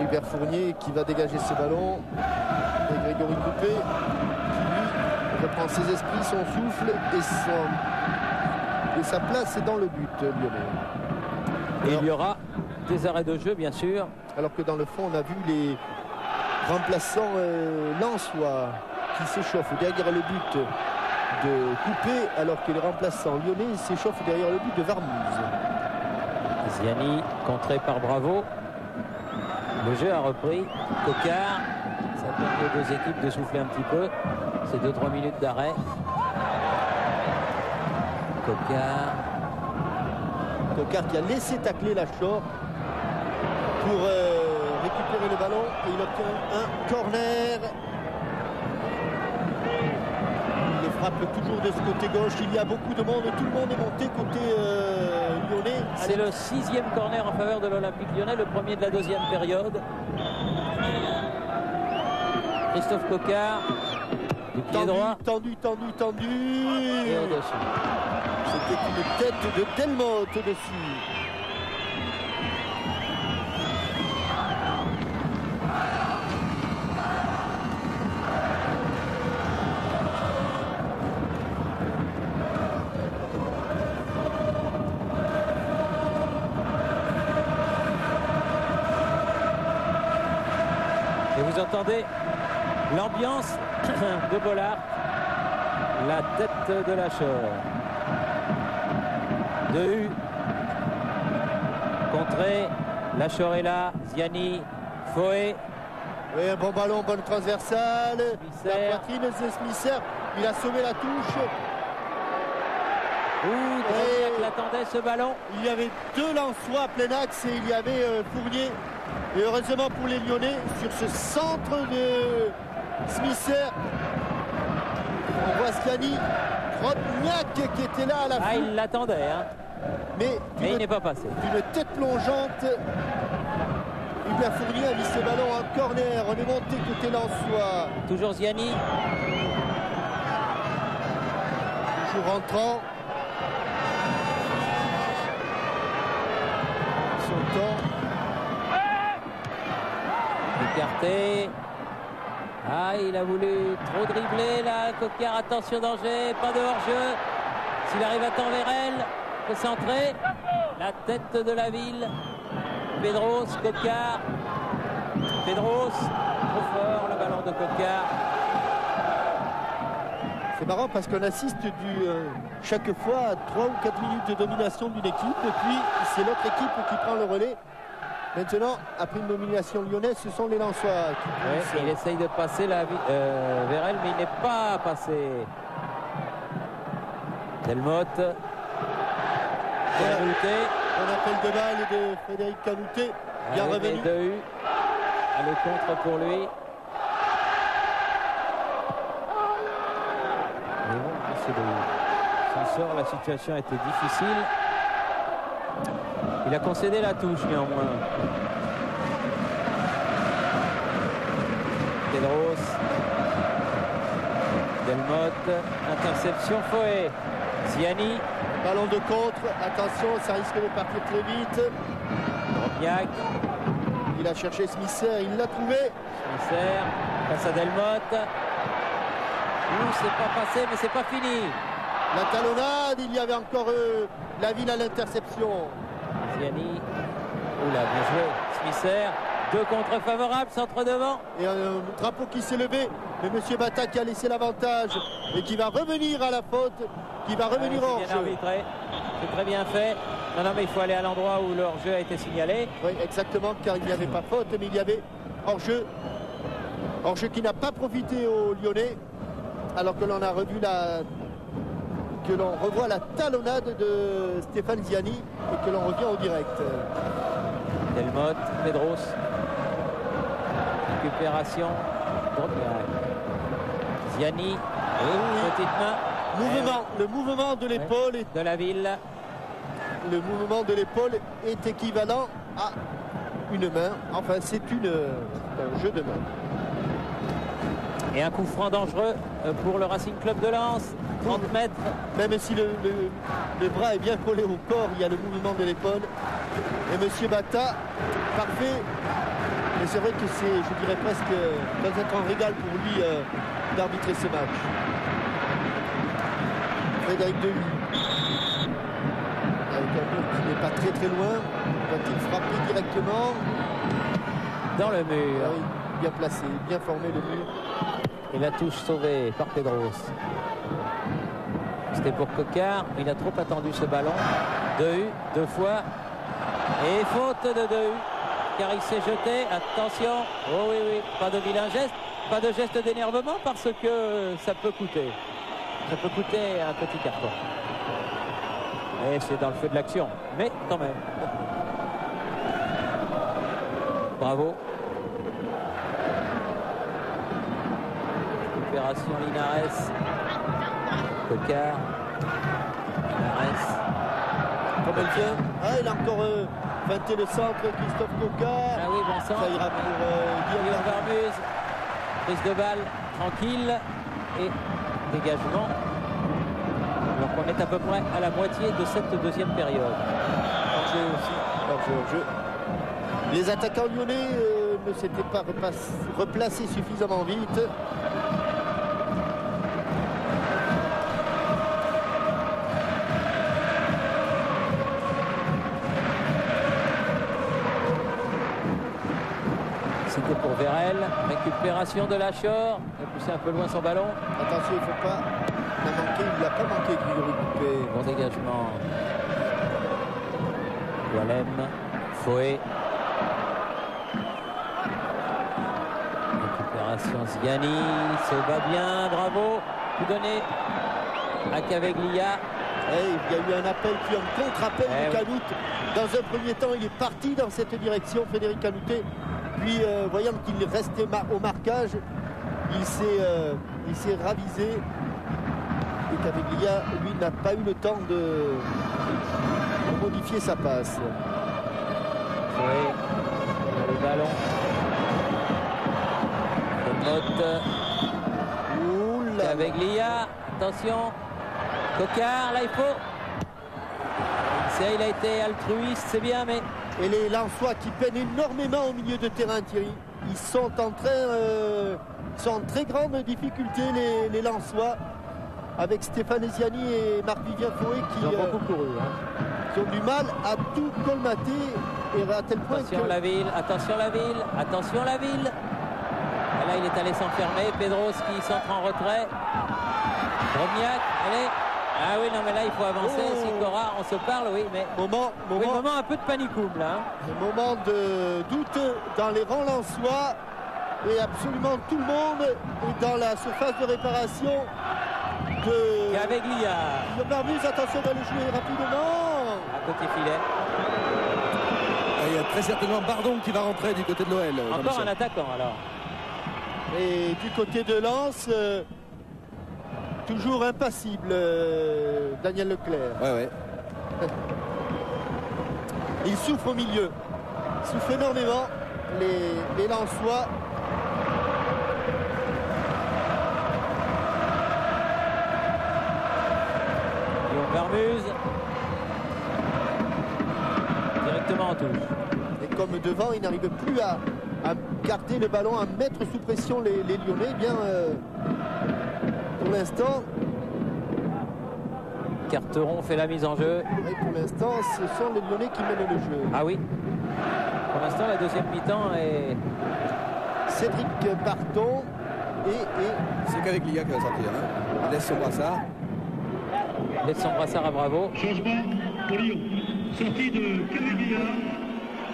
Hubert Fournier qui va dégager ses ballons. Et Grégory Coupé qui lui reprend ses esprits, son souffle et sa place est dans le but lyonnais. Et il y aura des arrêts de jeu, bien sûr. Alors que dans le fond, on a vu les remplaçants lensois qui s'échauffent derrière le but de Coupé, alors que les remplaçants lyonnais s'échauffent derrière le but de Varmouze. Ziani, contré par Bravo. Le jeu a repris. Cocard. Ça permet aux deux équipes de souffler un petit peu. C'est 2-3 minutes d'arrêt. Cocard. Cocard qui a laissé tacler Lachor pour récupérer le ballon et il obtient un corner. Il est frappe toujours de ce côté gauche. Il y a beaucoup de monde. Tout le monde est monté côté lyonnais. C'est le 6e corner en faveur de l'Olympique lyonnais, le premier de la deuxième période. Christophe Coquard, du pied droit. Tendu. Et au-dessus. C'était une tête de Delmotte au-dessus. Et vous entendez l'ambiance de Bollard, la tête de Lachor. De contré, Lachor est là, Ziani, Foé. Oui, un bon ballon, bonne transversale. Smisser. La poitrine de Smisser. Il a sauvé la touche. Drogniak l'attendait ce ballon. Il y avait deux Lensois à plein axe et il y avait Fournier. Et heureusement pour les Lyonnais, sur ce centre de Smisser, on voit Ziani, Drogniak qui était là à la fin. Ah, il l'attendait, hein. Mais il n'est pas passé. D'une tête plongeante. Hubert Fournier a mis ce ballon en corner. On est monté côté Lensois. Toujours Ziani. Toujours rentrant. Son temps. Écarté. Ah, il a voulu trop dribbler là. Coquard, attention, danger. Pas de hors-jeu. S'il arrive à temps vers elle, peut centrer. La tête de la ville. Pedros, Coquard. Pedros, trop fort le ballon de Coquard. C'est marrant parce qu'on assiste chaque fois à 3 ou 4 minutes de domination d'une équipe et puis c'est l'autre équipe qui prend le relais. Maintenant, après une domination lyonnaise, ce sont les Lensois qui poussent. Il essaye de passer vers elle, mais il n'est pas passé. Delmotte. Canouté. On appelle de balle de Frédéric Canouté. Bien revenu. Le contre pour lui. Mais bon, s'il sort, la situation a été difficile. Il a concédé la touche néanmoins. Pedros. Delmotte. Interception Foé. Ziani. Ballon de contre. Attention, ça risque de partir très vite. Drogniak. Il a cherché Smisser, il l'a trouvé. Smisser face à Delmotte. C'est pas passé, mais c'est pas fini. La talonnade, il y avait encore la ville à l'interception. Ziani. Oula, bien joué. Smisser. 2 contre favorables, centre devant. Et un drapeau qui s'est levé. Mais M. Bata qui a laissé l'avantage et qui va revenir à la faute, qui va revenir hors jeu. C'est très bien fait. Non, mais il faut aller à l'endroit où le hors-jeu a été signalé. Oui, exactement, car il n'y avait pas faute, mais il y avait hors-jeu. Hors-jeu qui n'a pas profité aux Lyonnais, alors que l'on a revu que l'on revoit la talonnade de Stéphane Ziani et que l'on revient en direct. Delmotte, Pedros. Récupération. Ziani. Petite main. Le mouvement de l'épaule de la ville. Le mouvement de l'épaule est équivalent à une main. Enfin, c'est un jeu de main. Et un coup franc dangereux pour le Racing Club de Lens. 30 mètres. Même si le bras est bien collé au corps, il y a le mouvement de l'épaule. Et M. Bata, parfait. Mais c'est vrai que c'est, je dirais presque, doit être un régal pour lui d'arbitrer ce match. Frédéric Dehu. Avec un mur qui n'est pas très loin. Va-t-il frapper directement dans le mur? Ah oui, bien placé, bien formé le mur. Et la touche sauvée par Pedros. C'était pour Coquard. Il a trop attendu ce ballon. Dehu, 2 fois. Et faute de Dehu, car il s'est jeté. Attention. Oh oui, pas de vilain geste. Pas de geste d'énervement parce que ça peut coûter. Ça peut coûter un petit carton. Et c'est dans le feu de l'action. Mais quand même. Bravo. Récupération Linares. Coquard. Comme elle vient. Ah, il a encore feinté le centre, Christophe Coquard. Ah oui, bon centre. Ça ira pour Guillaume Barmuse. Prise de balle, tranquille. Et dégagement. Donc on est à peu près à la moitié de cette deuxième période. Hors-jeu aussi. Hors-jeu. Les attaquants lyonnais ne s'étaient pas replacés suffisamment vite. C'était pour Vérel. Récupération de Lachor. Il a poussé un peu loin son ballon. Attention, il ne faut pas la manquer. Il ne l'a pas manqué, Grégory Coupé. Bon dégagement. Walem. Foé. Récupération Zgani. Se bat bien. Bravo. Tout donné à Caveglia. Il y a eu un appel puis un contre-appel de Canoute. Dans un premier temps, il est parti dans cette direction, Frédéric Canoutet. Puis, voyant qu'il restait au marquage, il s'est ravisé. Et Caveglia, lui, n'a pas eu le temps de modifier sa passe. Oui, le ballon. De Motte. Caveglia, attention. Coquard, là il faut. Il a été altruiste, c'est bien, mais... Et les Lensois qui peinent énormément au milieu de terrain, Thierry. Ils sont en très grande difficulté, les Lensois, avec Stéphane Ziani et Marc-Vivien Foé qui ont beaucoup couru. Qui ont du mal à tout colmater. Et à tel point attention la ville, attention la ville, attention la ville. Et là, il est allé s'enfermer. Pedros qui s'entre en retrait. Drobniak, allez. Ah oui, non, mais là, il faut avancer. Sicora, on se parle, oui, mais... Moment un peu de panicum, là. Un moment de doute dans les rangs lensois. Et absolument tout le monde est dans la surface de réparation de... Caveglia. Guillaume Barmuse, attention, on va le jouer rapidement. À côté filet. Et il y a très certainement Bardon qui va rentrer du côté de l'OL. Encore un attaquant, alors. Et du côté de Lens... toujours impassible, Daniel Leclerc. Ouais. Il souffre au milieu. Il souffre énormément, les Lensois. Guillaume Barmuse. Directement en touche. Et comme devant, il n'arrive plus à garder le ballon, à mettre sous pression les Lyonnais, eh bien... pour l'instant, Carteron fait la mise en jeu. Et pour l'instant, ce sont les Lyonnais qui mènent le jeu. Ah oui. Pour l'instant, la deuxième mi-temps est... Cédric Bardon et... C'est Caveglia qui va sortir. Il laisse son brassard. Laisse son brassard à Bravo. Changement pour Lyon. Sortie de Caveglia.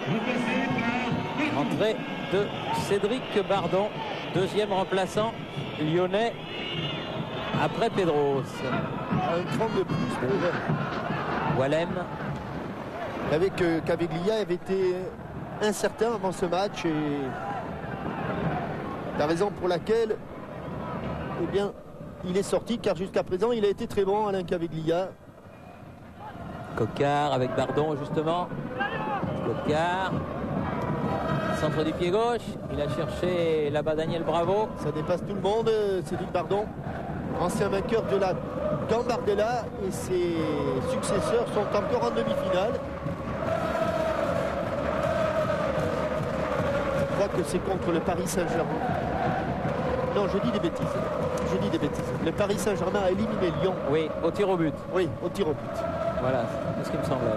Remplacé par... Entrée de Cédric Bardon. Deuxième remplaçant lyonnais après Pedros. Un cran de plus pour Walem. Avec Caveglia avait été incertain avant ce match et la raison pour laquelle eh bien, il est sorti, car jusqu'à présent il a été très bon, Alain Caveglia. Coquard avec Bardon justement. Coquard. Centre du pied gauche. Il a cherché là-bas Daniel Bravo. Ça dépasse tout le monde, Cédric Bardon. Ancien vainqueur de la Gambardella et ses successeurs sont encore en demi-finale. Je crois que c'est contre le Paris Saint-Germain. Non, je dis des bêtises. Le Paris Saint-Germain a éliminé Lyon. Oui, au tir au but. Oui, au tir au but. Voilà, c'est ce qui me semblait.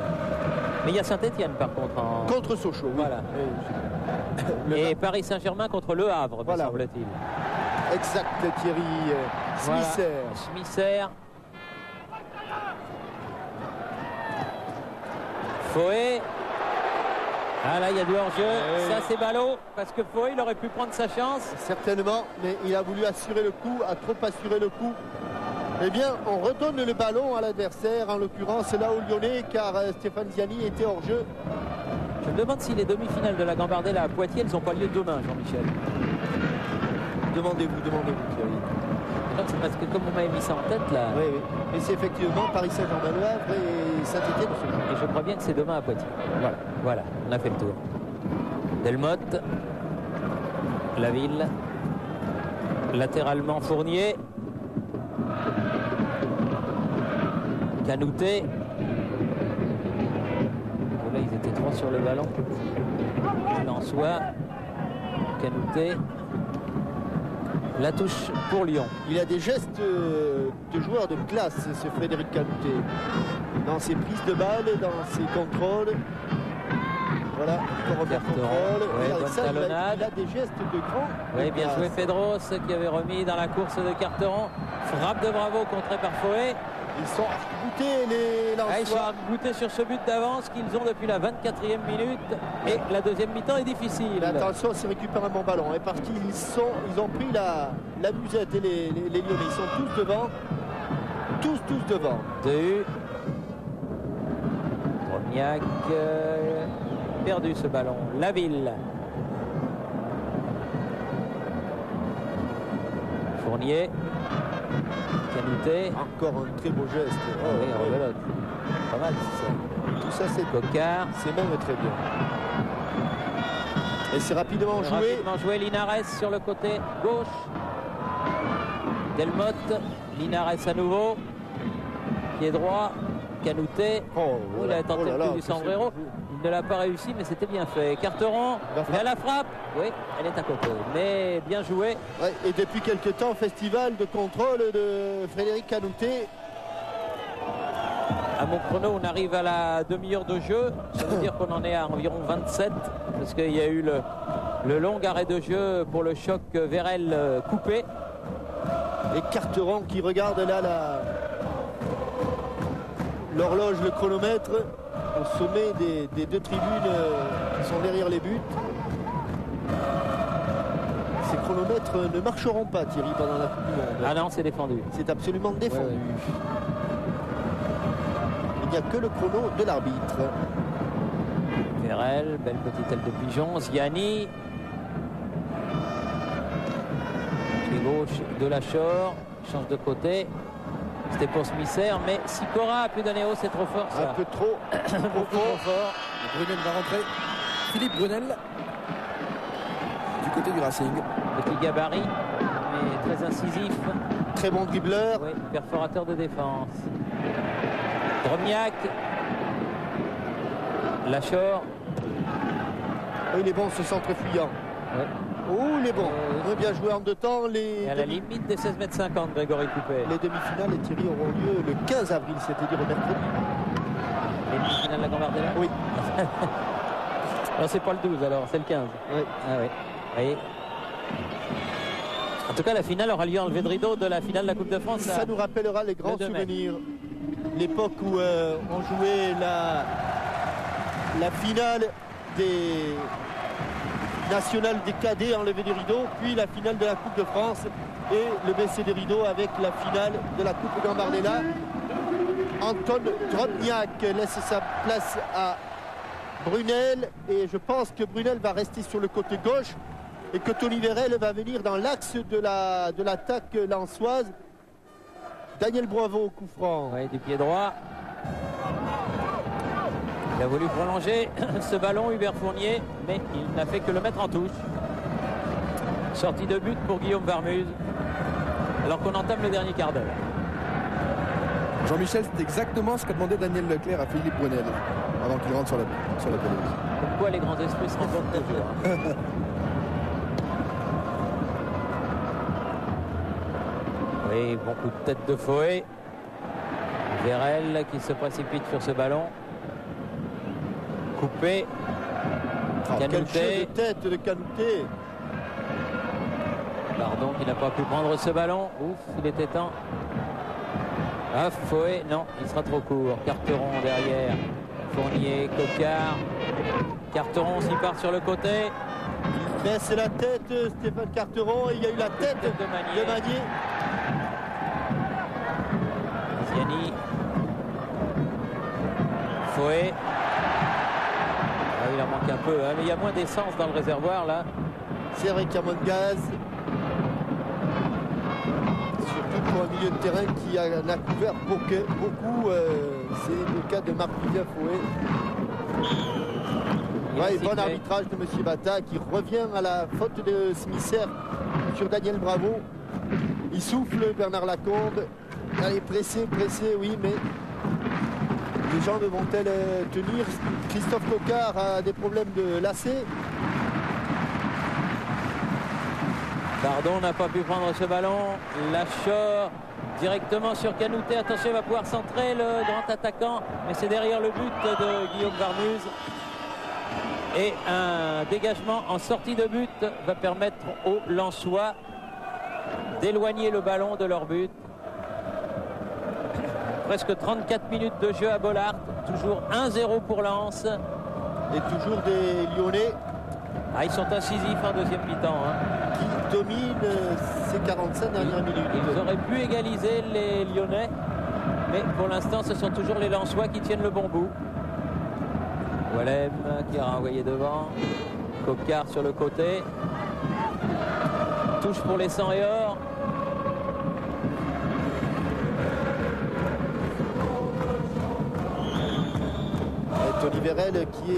Mais il y a Saint-Etienne par contre. Contre Sochaux. Oui. Voilà. Et Paris Saint-Germain contre Le Havre, voilà, me semble-t-il. Exact, Thierry. Smisser. Voilà. Smisser. Foé. Ah là, il y a du hors-jeu. Ça, c'est ballot. Parce que Foé, il aurait pu prendre sa chance. Certainement, mais il a voulu assurer le coup, a trop assuré le coup. Eh bien, on redonne le ballon à l'adversaire, en l'occurrence là au Lyonnais, car Stéphane Ziani était hors-jeu. Je me demande si les demi-finales de la Gambardella à Poitiers, elles n'ont pas lieu demain, Jean-Michel. Demandez-vous, Thierry. C'est parce que comme vous m'avez mis ça en tête là, Oui, oui. Mais c'est effectivement Paris Saint-Germain Le Havre et Saint-Étienne. et je crois bien que c'est demain à Poitiers. Voilà, on a fait le tour. Delmotte, la ville, latéralement Fournier, Canouté. Là, ils étaient trois sur le ballon. Lançois, Canouté. La touche pour Lyon. Il a des gestes de joueur de classe, ce Frédéric Canouté. Dans ses prises de balles, dans ses contrôles. Voilà, encore un contrôle. Ouais, Regardez bonne ça, talonnade. il a des gestes de grand. Oui, bien joué Pedros qui avait remis dans la course de Carteron. Frappe de Bravo contrée par Fouet. Ils sont arc-boutés, les Ils sont Lensois. goûtés sur ce but d'avance qu'ils ont depuis la 24e minute. Et la deuxième mi-temps est difficile. Mais attention, c'est récupérer un bon ballon. Et parce qu'ils ont pris la musette et les Lyonnais. Ils sont tous devant. Tous devant. Dehu. Drognac. Perdu ce ballon. Laville. Fournier. Canouté. Encore un très beau geste. Ah oui, rebelote. Pas mal, c'est ça. Tout ça, c'est Cocard. c'est même très bien. Et c'est rapidement joué. Rapidement joué. Linares sur le côté gauche. Delmotte. Linares à nouveau. Pied droit. Canouté. Oh, Il a tenté le coup du que sombrero. c'est- Il ne l'a pas réussi, mais c'était bien fait. Carteron. La frappe. Et à la frappe. Oui, elle est à côté. Mais bien joué. Ouais, et depuis quelques temps, festival de contrôle de Frédéric Canouté. À mon chrono, on arrive à la demi-heure de jeu. Ça veut dire qu'on en est à environ 27. Parce qu'il y a eu le long arrêt de jeu pour le choc Vérel coupé. Et Carteron qui regarde là l'horloge, le chronomètre au sommet des deux tribunes qui sont derrière les buts. Ces chronomètres ne marcheront pas, Thierry, pendant la Coupe du Monde. Ah non, c'est défendu. C'est absolument défendu. Ouais, Il n'y a que le chrono de l'arbitre. Vérel, belle petite aile de pigeon. Ziani. Pied gauche de Lachor. Change de côté. C'était pour Smisser, mais Sicora a pu donner haut, c'est trop fort ça. Un peu trop. Beaucoup trop fort. Brunel va rentrer. Philippe Brunel. Du côté du Racing. Petit gabarit, mais très incisif. Très bon dribbleur. Oui, perforateur de défense. Drognac. Lachor. Oh, il est bon ce centre fuyant. Ouais. Oh, il est bon. Très bien joué en deux temps. Et à la limite des 16,50 m, Grégory Coupet. Les demi-finales, et Thierry, auront lieu le 15 avril, c'est-à-dire au mercredi. Les demi-finales de la Gambardella. Oui. Non, c'est pas le 12 alors, c'est le 15. Oui. Ah oui. Oui. En tout cas, la finale aura lieu en levé de rideau de la finale de la Coupe de France. Ça nous rappellera les grands le 2 mai. souvenirs. L'époque où on jouait la finale des nationales des cadets enlevé des rideaux, puis la finale de la Coupe de France et le baissé des rideaux avec la finale de la Coupe Gambardella. Anton Drobniak laisse sa place à Brunel et je pense que Brunel va rester sur le côté gauche et que Tony Vérel va venir dans l'axe de l'attaque lensoise. Daniel Bravo au coup franc. Oui, du pied droit. Il a voulu prolonger ce ballon, Hubert Fournier, mais il n'a fait que le mettre en touche. Sortie de but pour Guillaume Varmuse, alors qu'on entame le dernier quart d'heure. Jean-Michel, c'est exactement ce qu'a demandé Daniel Leclerc à Philippe Brunel avant qu'il rentre sur la pelouse. Comme quoi les grands esprits se rencontrent toujours. Hein. Oui, bon coup de tête de Fouet. Vérel qui se précipite sur ce ballon. Coupé. Oh, quel jeu de Canouté. tête de Canouté. Pardon, qui n'a pas pu prendre ce ballon. Ouf, il était temps. Ah, Fouet, non, il sera trop court. Carteron derrière. Fournier, Cocard. Carteron s'y part sur le côté. Il baisse la tête, Stéphane Carteron, et il y a eu la tête De Magnier. Ziani. Fouet. Ah, il en manque un peu, hein, mais il y a moins d'essence dans le réservoir là. C'est vrai qu'il y a moins de gaz. Sur surtout pour un milieu de terrain qui en a couvert beaucoup. C'est le cas de Marc Vivien-Fouet. Ouais, bon arbitrage de M. Bata qui revient à la faute de Smisser sur Daniel Bravo. Il souffle Bernard Lacombe. Allez, pressé, oui, mais les jambes vont-elles tenir? Christophe Coquard a des problèmes de lacet. Bardon n'a pas pu prendre ce ballon. Lachor directement sur Canouté. Attention, il va pouvoir centrer le grand attaquant, mais c'est derrière le but de Guillaume Varmuse. Et un dégagement en sortie de but va permettre aux Lensois d'éloigner le ballon de leur but. Presque 34 minutes de jeu à Bollaert. Toujours 1-0 pour Lens. Et toujours des Lyonnais. Ah, ils sont incisifs en deuxième mi-temps. Qui dominent ces 45 dernières minutes. Ils auraient pu égaliser les Lyonnais. Mais pour l'instant, ce sont toujours les Lensois qui tiennent le bon bout. Wallem qui a renvoyé devant. Coquard sur le côté. Touche pour les 100 et or. Tony Vérel qui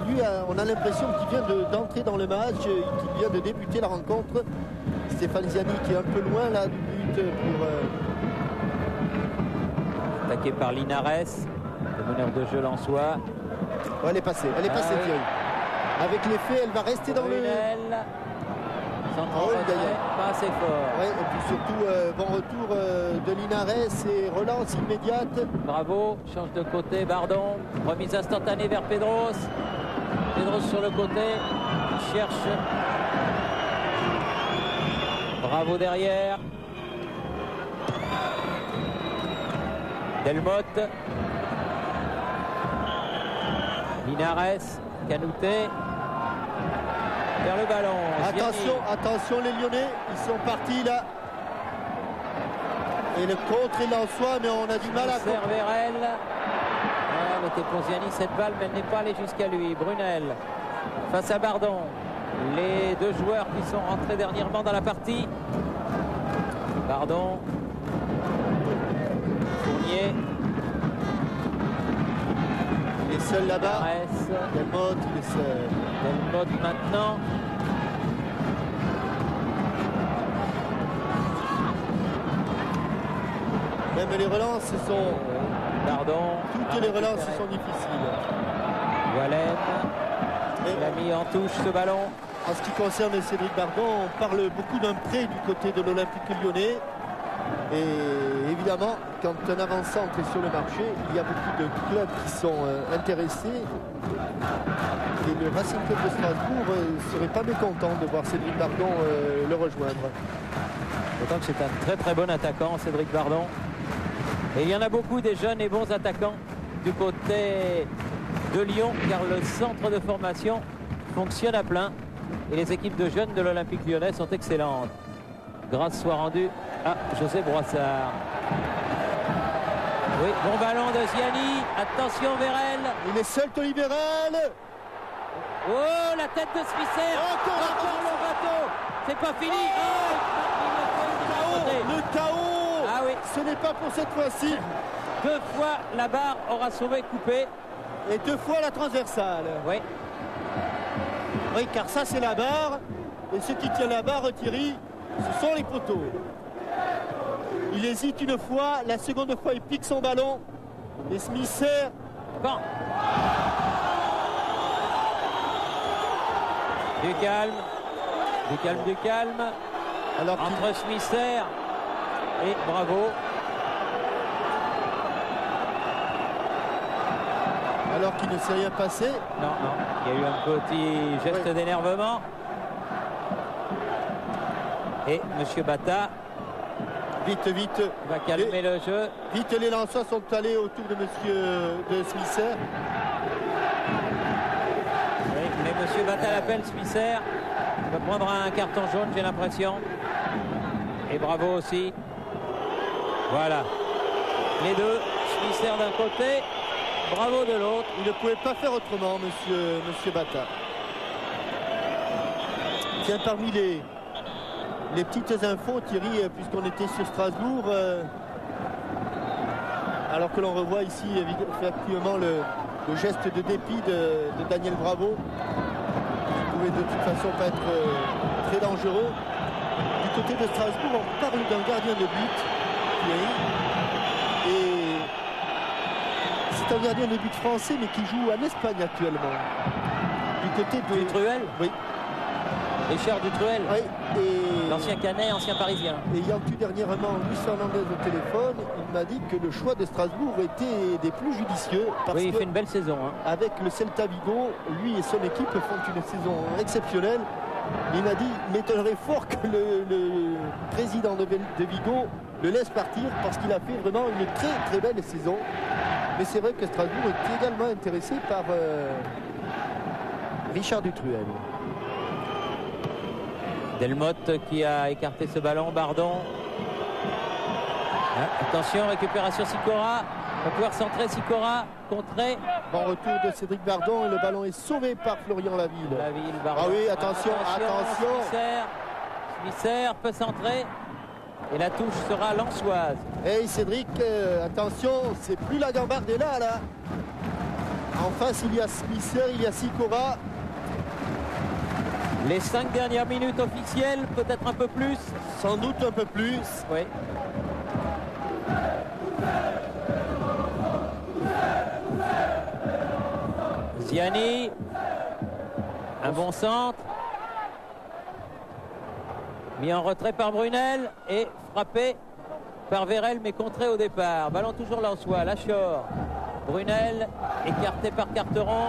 lui on a l'impression qu'il vient d'entrer dans le match, qu'il vient de débuter la rencontre. Stéphane Ziani qui est un peu loin là du but pour attaqué par Linares, le meneur de jeu lensois. Oh, elle est passée Thierry. Avec l'effet, elle va rester dans le... Pas assez fort. Ouais, et puis surtout, bon retour de Linares et relance immédiate. Bravo, change de côté, Bardon. Remise instantanée vers Pedros. Pedros sur le côté, il cherche. Bravo derrière. Delmotte. Linares, Canouté. Vers le ballon. Attention les Lyonnais, ils sont partis là. Et le contre est lensois, mais on a du mal à... Vérel. Elle était pour Ziani cette balle, mais elle n'est pas allée jusqu'à lui. Brunel face à Bardon. Les deux joueurs qui sont rentrés dernièrement dans la partie. Bardon. Fournier. Il est seul là-bas. Delmotte, il est seul. Delmotte maintenant. Même les relances sont... Pardon. Toutes les relances sont difficiles. Wallem. Il a mis en touche ce ballon. En ce qui concerne Cédric Bardon, on parle beaucoup d'un prêt du côté de l'Olympique Lyonnais. Et évidemment, quand un avant-centre est sur le marché, il y a beaucoup de clubs qui sont intéressés. Et le Racing Club de Strasbourg ne serait pas mécontent de voir Cédric Bardon le rejoindre. D'autant que c'est un très très bon attaquant, Cédric Bardon. Et il y en a beaucoup des jeunes et bons attaquants du côté de Lyon, car le centre de formation fonctionne à plein. Et les équipes de jeunes de l'Olympique Lyonnais sont excellentes. Grâce soit rendue à José Broissard. Oui, bon ballon de Ziani. Attention Vérel. Il est seul, Tony Vérel. Oh, la tête de Smisser. Encore le bateau. C'est pas fini. Le chaos. Ah oui. Ce n'est pas pour cette fois-ci. 2 fois la barre aura sauvé coupé. Et 2 fois la transversale. Oui. Oui, car ça c'est la barre. Et ce qui tient la barre, Thierry, ce sont les poteaux. Il hésite une fois, la seconde fois il pique son ballon. Et Smisser. Bon. Du calme. Du calme, du calme. Alors entre Smisser et Bravo. Alors qu'il ne s'est rien passé. Non, non. Il y a eu un petit geste d'énervement. Et M. Bata. Vite. Va calmer le jeu. Vite, les Lensois sont allés autour de Smisser. Oui, mais M. Bata l'appelle Smisser. Il va prendre un carton jaune, j'ai l'impression. Et Bravo aussi. Voilà. Les deux. Smisser d'un côté. Bravo de l'autre. Il ne pouvait pas faire autrement, monsieur Bata. Tiens, parmi les petites infos, Thierry, puisqu'on était sur Strasbourg, alors que l'on revoit ici effectivement le geste de dépit de Daniel Bravo, qui pouvait de toute façon pas être très dangereux. Du côté de Strasbourg, on parle d'un gardien de but, Thierry, et c'est un gardien de but français, mais qui joue en Espagne actuellement. Du côté de Dutruel. Oui. Richard Dutruel. Oui. Et L'ancien Canet, ancien Parisien. Et ayant eu dernièrement Luis Fernandez au téléphone, il m'a dit que le choix de Strasbourg était des plus judicieux. Parce Oui, il que fait une belle saison. Hein. avec le Celta Vigo, lui et son équipe font une saison exceptionnelle. Il m'a dit, m'étonnerait fort que le président de Vigo le laisse partir parce qu'il a fait vraiment une très très belle saison. Mais c'est vrai que Strasbourg est également intéressé par Richard Dutruel. Delmotte qui a écarté ce ballon, Bardon. Attention, récupération Sicora. Va pouvoir centrer Sicora, contrer. Bon retour de Cédric Bardon et le ballon est sauvé par Florian Laville. Bardon. Ah oui, attention. Smisser peut centrer. Et la touche sera lensoise. Hey Cédric, attention, c'est plus la Gambardella là. En face, il y a Smisser, il y a Sicora. Les 5 dernières minutes officielles, peut-être un peu plus. Sans doute un peu plus. Oui. Ziani. Un bon centre. Mis en retrait par Brunel et frappé par Vérel, mais contré au départ. Ballon toujours lensois. Lachor. Brunel, écarté par Carteron.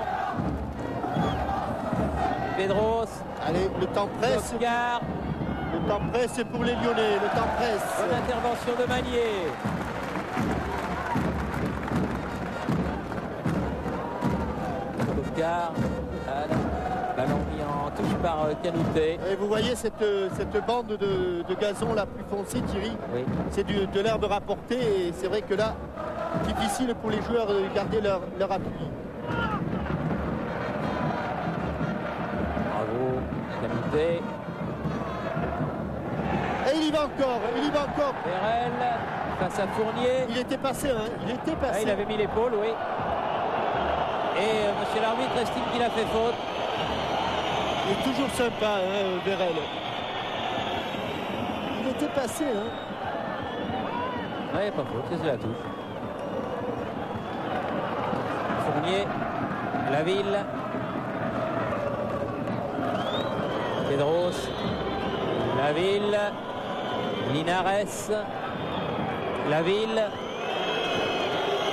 Pedros. Allez, le temps presse. Oscar. Le temps presse pour les Lyonnais. Le temps presse. Bonne intervention de Magnier. Oscar. Ballon mis en touche par Canouté. Et vous voyez cette bande de gazon la plus foncée, Thierry. Oui. C'est de l'herbe rapportée et c'est vrai que là, difficile pour les joueurs de garder leur appui. Bravo, Canouté. Et il y va encore. Vérel face à Fournier. Il était passé, hein. Il était passé. Il avait mis l'épaule, oui. Et monsieur l'arbitre estime qu'il a fait faute. Il est toujours sympa, hein, Vérel. Il était passé, hein. Oui, pas faute, c'est la touche. Fournier, Laville. Pedros, Laville, Linares, Laville,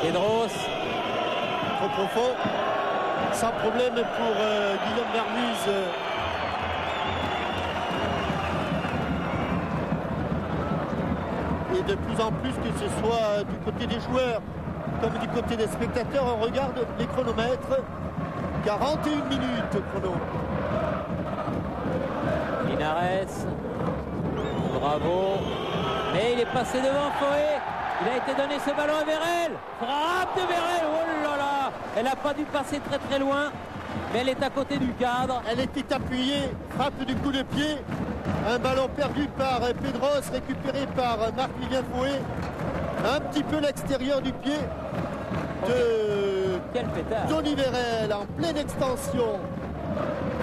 Pedros. Trop profond. Sans problème pour Guillaume Vermuse. Et de plus en plus, que ce soit du côté des joueurs comme du côté des spectateurs, on regarde les chronomètres. 41 minutes chrono. Linares, bravo. Mais il est passé devant Foé. Il a été donné ce ballon à Vérel. Frappe de Vérel. Oh là là. Elle n'a pas dû passer très très loin. Mais elle est à côté du cadre. Elle était appuyée. Frappe du coup de pied. Un ballon perdu par Pedros, récupéré par Marc-Vivien Foé. Un petit peu l'extérieur du pied de Quel pétard. Tony Vérel en pleine extension.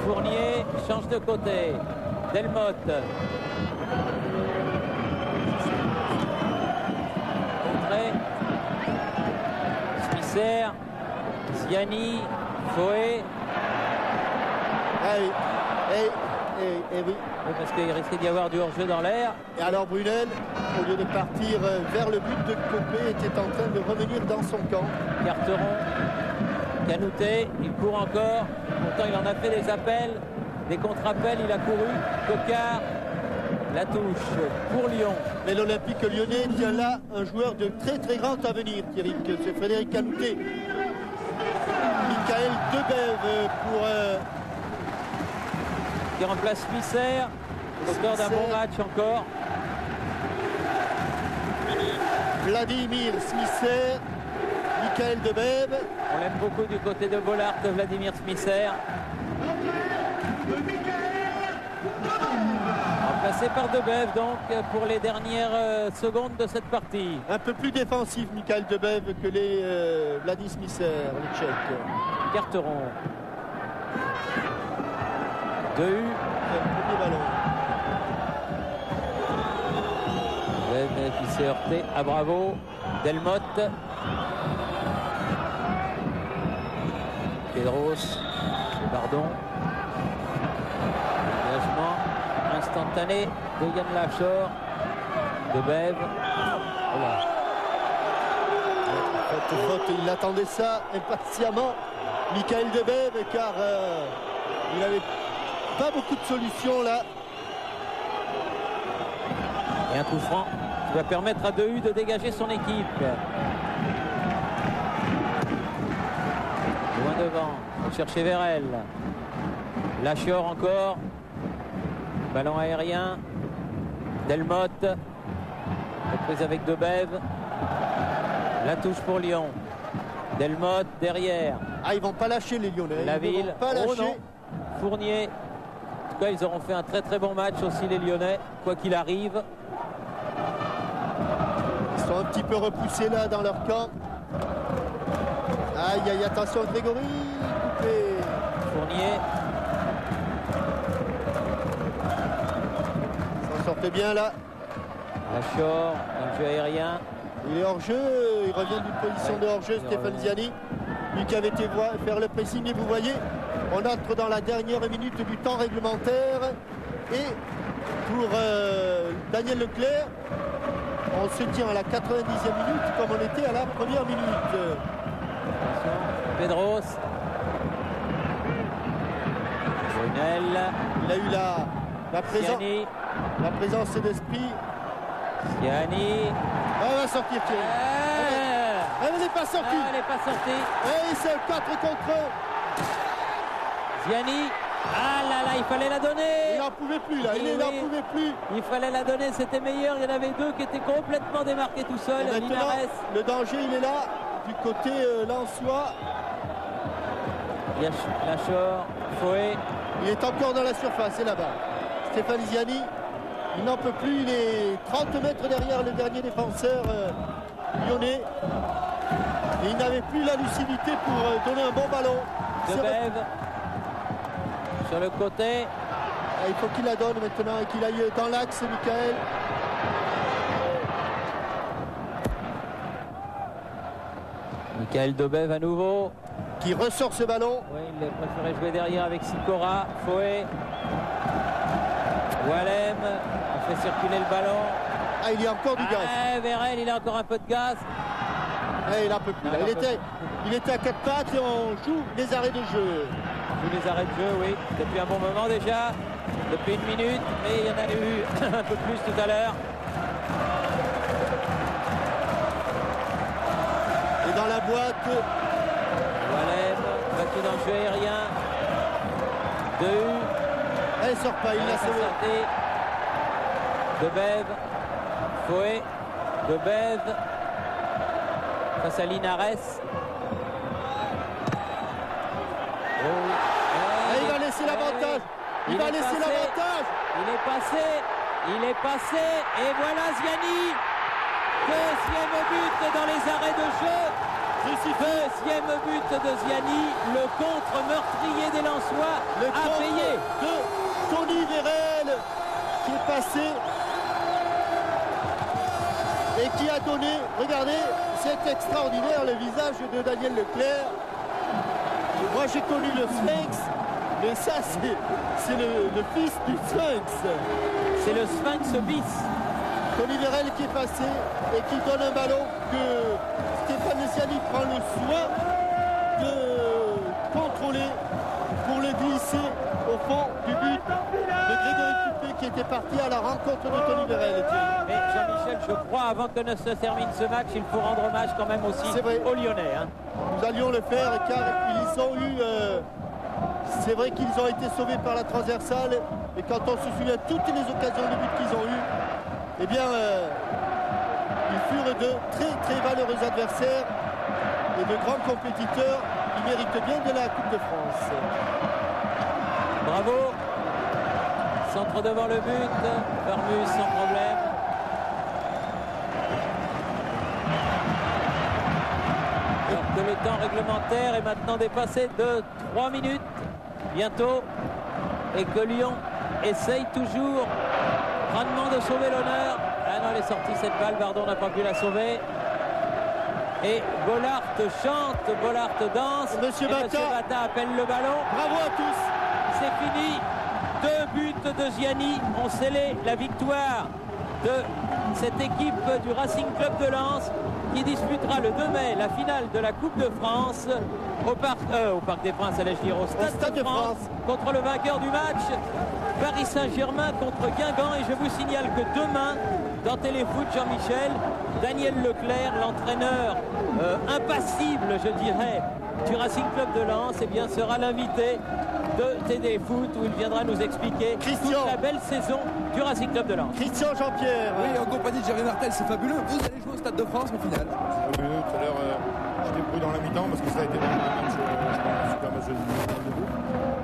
Fournier change de côté. Delmotte. Entrée. Smisser. Ziani. Foé. Et oui. Oui, parce qu'il risquait d'y avoir du hors-jeu dans l'air. Et alors Brunel, au lieu de partir vers le but de Copé, était en train de revenir dans son camp. Carteron. Canouté. Il court encore. Pourtant, il en a fait des appels. Des contre-appels. Il a couru. Cocard. La touche pour Lyon. Mais l'Olympique lyonnais tient là un joueur de très très grand avenir, Thierry, que c'est Frédéric Canouté. Michael Debève pour... qui remplace Smisser. Auteur d'un bon match encore. Vladimir Smisser, Michael Debève. On l'aime beaucoup du côté de Bollaert, Vladimir Smisser. Remplacé par Debève donc pour les dernières secondes de cette partie. Un peu plus défensif, Michael Debève, que les Vladimir Smisser, les Tchèques. Carteron. Dehu. Le premier ballon. Debève qui s'est heurté à Bravo. Delmotte. Pedros. Bardon. Engagement instantané de Yann Lachor. Debève. Voilà. Faute, il attendait ça impatiemment, Michael Debève, car il n'avait pas beaucoup de solutions là. Et un coup franc qui va permettre à Dehu de dégager son équipe. Loin devant, on va chercher Vérel. Lachor encore. Ballon aérien. Delmotte. Reprise avec Debève. La touche pour Lyon. Delmotte derrière. Ah, ils vont pas lâcher les Lyonnais. La Ils ville. vont pas Oh lâcher. non. Fournier. En tout cas, ils auront fait un très très bon match aussi les Lyonnais, quoi qu'il arrive. Ils sont un petit peu repoussés là dans leur camp. Aïe, aïe, attention Grégory. Coupé. Fournier. Ils s'en sortent bien là. Lachor, un jeu aérien. Il est hors jeu, il revient d'une position de hors jeu, Stéphane Ziani. Lui qui avait été faire le pressing, et vous voyez, on entre dans la dernière minute du temps réglementaire. Et pour Daniel Leclerc, on se tient à la 90e minute comme on était à la première minute. Pedros. Brunel. Il a eu Siani. la présence d'esprit. Siani. Ah, elle va sortir, Thierry. Elle n'est pas sortie. Elle n'est pas sortie. Et c'est 4 contre 1. Ziani. Ah là là, il fallait la donner. Il n'en pouvait plus là, il Oui, n'en oui. pouvait plus. Il fallait la donner, c'était meilleur. Il y en avait deux qui étaient complètement démarqués tout seuls. Et maintenant, Linares. le danger, il est là, du côté lensois. Lachor. Foé. Il est encore dans la surface, et là-bas. Stéphane Ziani, il n'en peut plus, il est 30 mètres derrière le dernier défenseur lyonnais. Et il n'avait plus la lucidité pour donner un bon ballon. Debève. Sur le côté. Ah, il faut qu'il la donne maintenant et qu'il aille dans l'axe, Michael. Michael Debève à nouveau. Qui ressort ce ballon. Oui, il a préféré jouer derrière avec Sikora. Foé. Walem a fait circuler le ballon. Ah, il y a encore du gaz. Ah, Vérel, il a encore un peu de gaz. Ah, il en peut plus. Non, Là. il Il était à 4 pattes et on joue les arrêts de jeu. Tous les arrêts de jeu, oui, depuis un bon moment déjà, depuis une minute, mais il y en a eu un peu plus tout à l'heure. Et dans la boîte, Walem, battu dans le jeu aérien. Dehu, elle sort pas, il l'a sauvé. sorti. Debève, Foé, Debève, face à Linares. Oh, oui. Et il va laisser l'avantage. Il va laisser l'avantage. Il est passé, et voilà Ziani. Deuxième but dans les arrêts de jeu. Deuxième but de Ziani, le contre meurtrier des Lensois Le a contre payé. de Tony Vérel qui est passé et qui a donné, regardez, c'est extraordinaire le visage de Daniel Leclerc. Moi j'ai connu le Sphinx, mais ça c'est le fils du Sphinx. C'est le Sphinx bis. Tony Vérel qui est passé et qui donne un ballon que Stéphane Ziani prend le soin de contrôler pour le glisser au fond du but de Grégory Coupé qui était parti à la rencontre de Tony Vérel. Mais Jean-Michel, je crois, avant que ne se termine ce match, il faut rendre hommage quand même aussi C'est vrai. aux Lyonnais. Hein. Nous allions le faire car ils ont eu... c'est vrai qu'ils ont été sauvés par la transversale et quand on se souvient de toutes les occasions de but qu'ils ont eues, eh bien, ils furent de très très valeureux adversaires et de grands compétiteurs. Ils méritent bien de la Coupe de France. Bravo. centre devant le but. Vermus sans problème. Alors que le temps réglementaire est maintenant dépassé de 3 minutes. Bientôt. Et que Lyon essaye toujours grandement de sauver l'honneur. Ah non, elle est sortie cette balle. Bardon n'a pas pu la sauver. Et Bollaert chante, Bollaert danse. Monsieur Bata appelle le ballon. Bravo à tous. C'est fini. 2 buts de Gianni ont scellé la victoire de cette équipe du Racing Club de Lens qui disputera le 2 mai la finale de la Coupe de France au Parc des Princes, allais-je dire, au Stade de France contre le vainqueur du match, Paris Saint-Germain contre Guingamp. Et je vous signale que demain, dans Téléfoot, Jean-Michel, Daniel Leclerc, l'entraîneur impassible, je dirais, du Racing Club de Lens, eh bien, sera l'invité de Téléfoot où il viendra nous expliquer toute la belle saison du Racing Club de Lens. Christian Jean-Pierre. Oui, en compagnie de Gervais Martel, c'est fabuleux. Vous allez jouer au Stade de France en finale. Fabuleux. Tout à l'heure, j'étais prudent dans la mi-temps parce que ça a été vraiment un match, un super match de debout.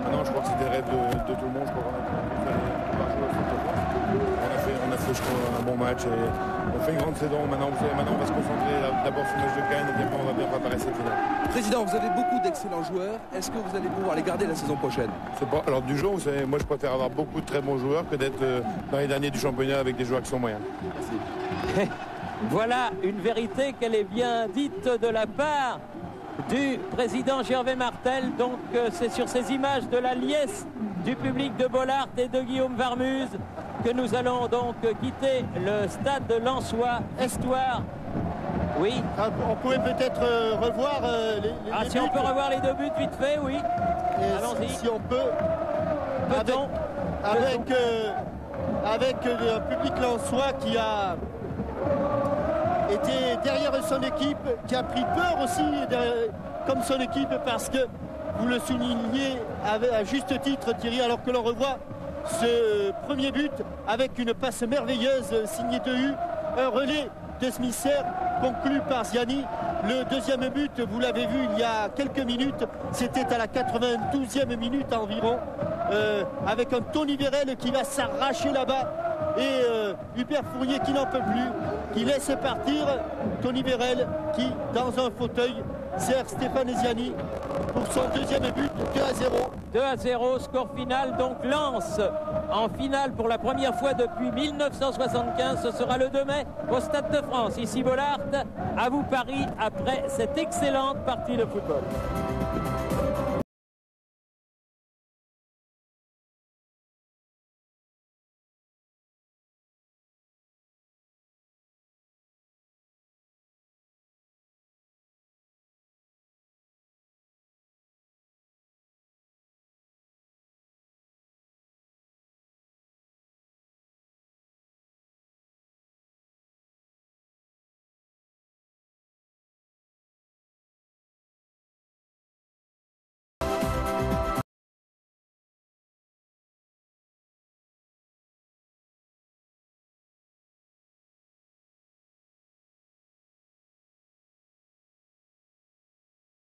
Maintenant, je crois que c'était le rêve de tout le monde. Je crois qu'on a pouvoir jouer au Stade de France. On a fait, je crois, un bon match et on fait une grande saison. Maintenant, on va se concentrer d'abord sur le match de Cannes et puis après, on va bien préparer cette finale. Président, vous avez beaucoup d'excellents joueurs. Est-ce que vous allez pouvoir les garder la saison prochaine? C'est pas alors du jour, vous savez, moi je préfère avoir beaucoup de très bons joueurs que d'être dans les derniers du championnat avec des joueurs qui sont moyens. Merci. Voilà une vérité qu'elle est bien dite de la part du président Gervais Martel. Donc c'est sur ces images de la liesse du public de Bollaert et de Guillaume Varmuse que nous allons donc quitter le stade lensois. Histoire. Oui. On pourrait peut-être revoir les si buts. on peut revoir les 2 buts vite fait, oui. Allons-y. Si on peut. Peut-on Avec le public lensois qui a été derrière son équipe, qui a pris peur aussi comme son équipe, parce que vous le soulignez à juste titre, Thierry, alors que l'on revoit ce premier but avec une passe merveilleuse signée de U, un relais de Smisser conclu par Gianni. Le deuxième but, vous l'avez vu il y a quelques minutes, c'était à la 92e minute environ, avec un Tony Vérel qui va s'arracher là-bas et Hubert Fournier qui n'en peut plus, qui laisse partir Tony Vérel qui, dans un fauteuil, sert Stéphane Gianni pour son deuxième but. 2-0. 2-0, score final. Donc Lens en finale pour la première fois depuis 1975. Ce sera le 2 mai au Stade de France. Ici Bollaert, à vous Paris, après cette excellente partie de football.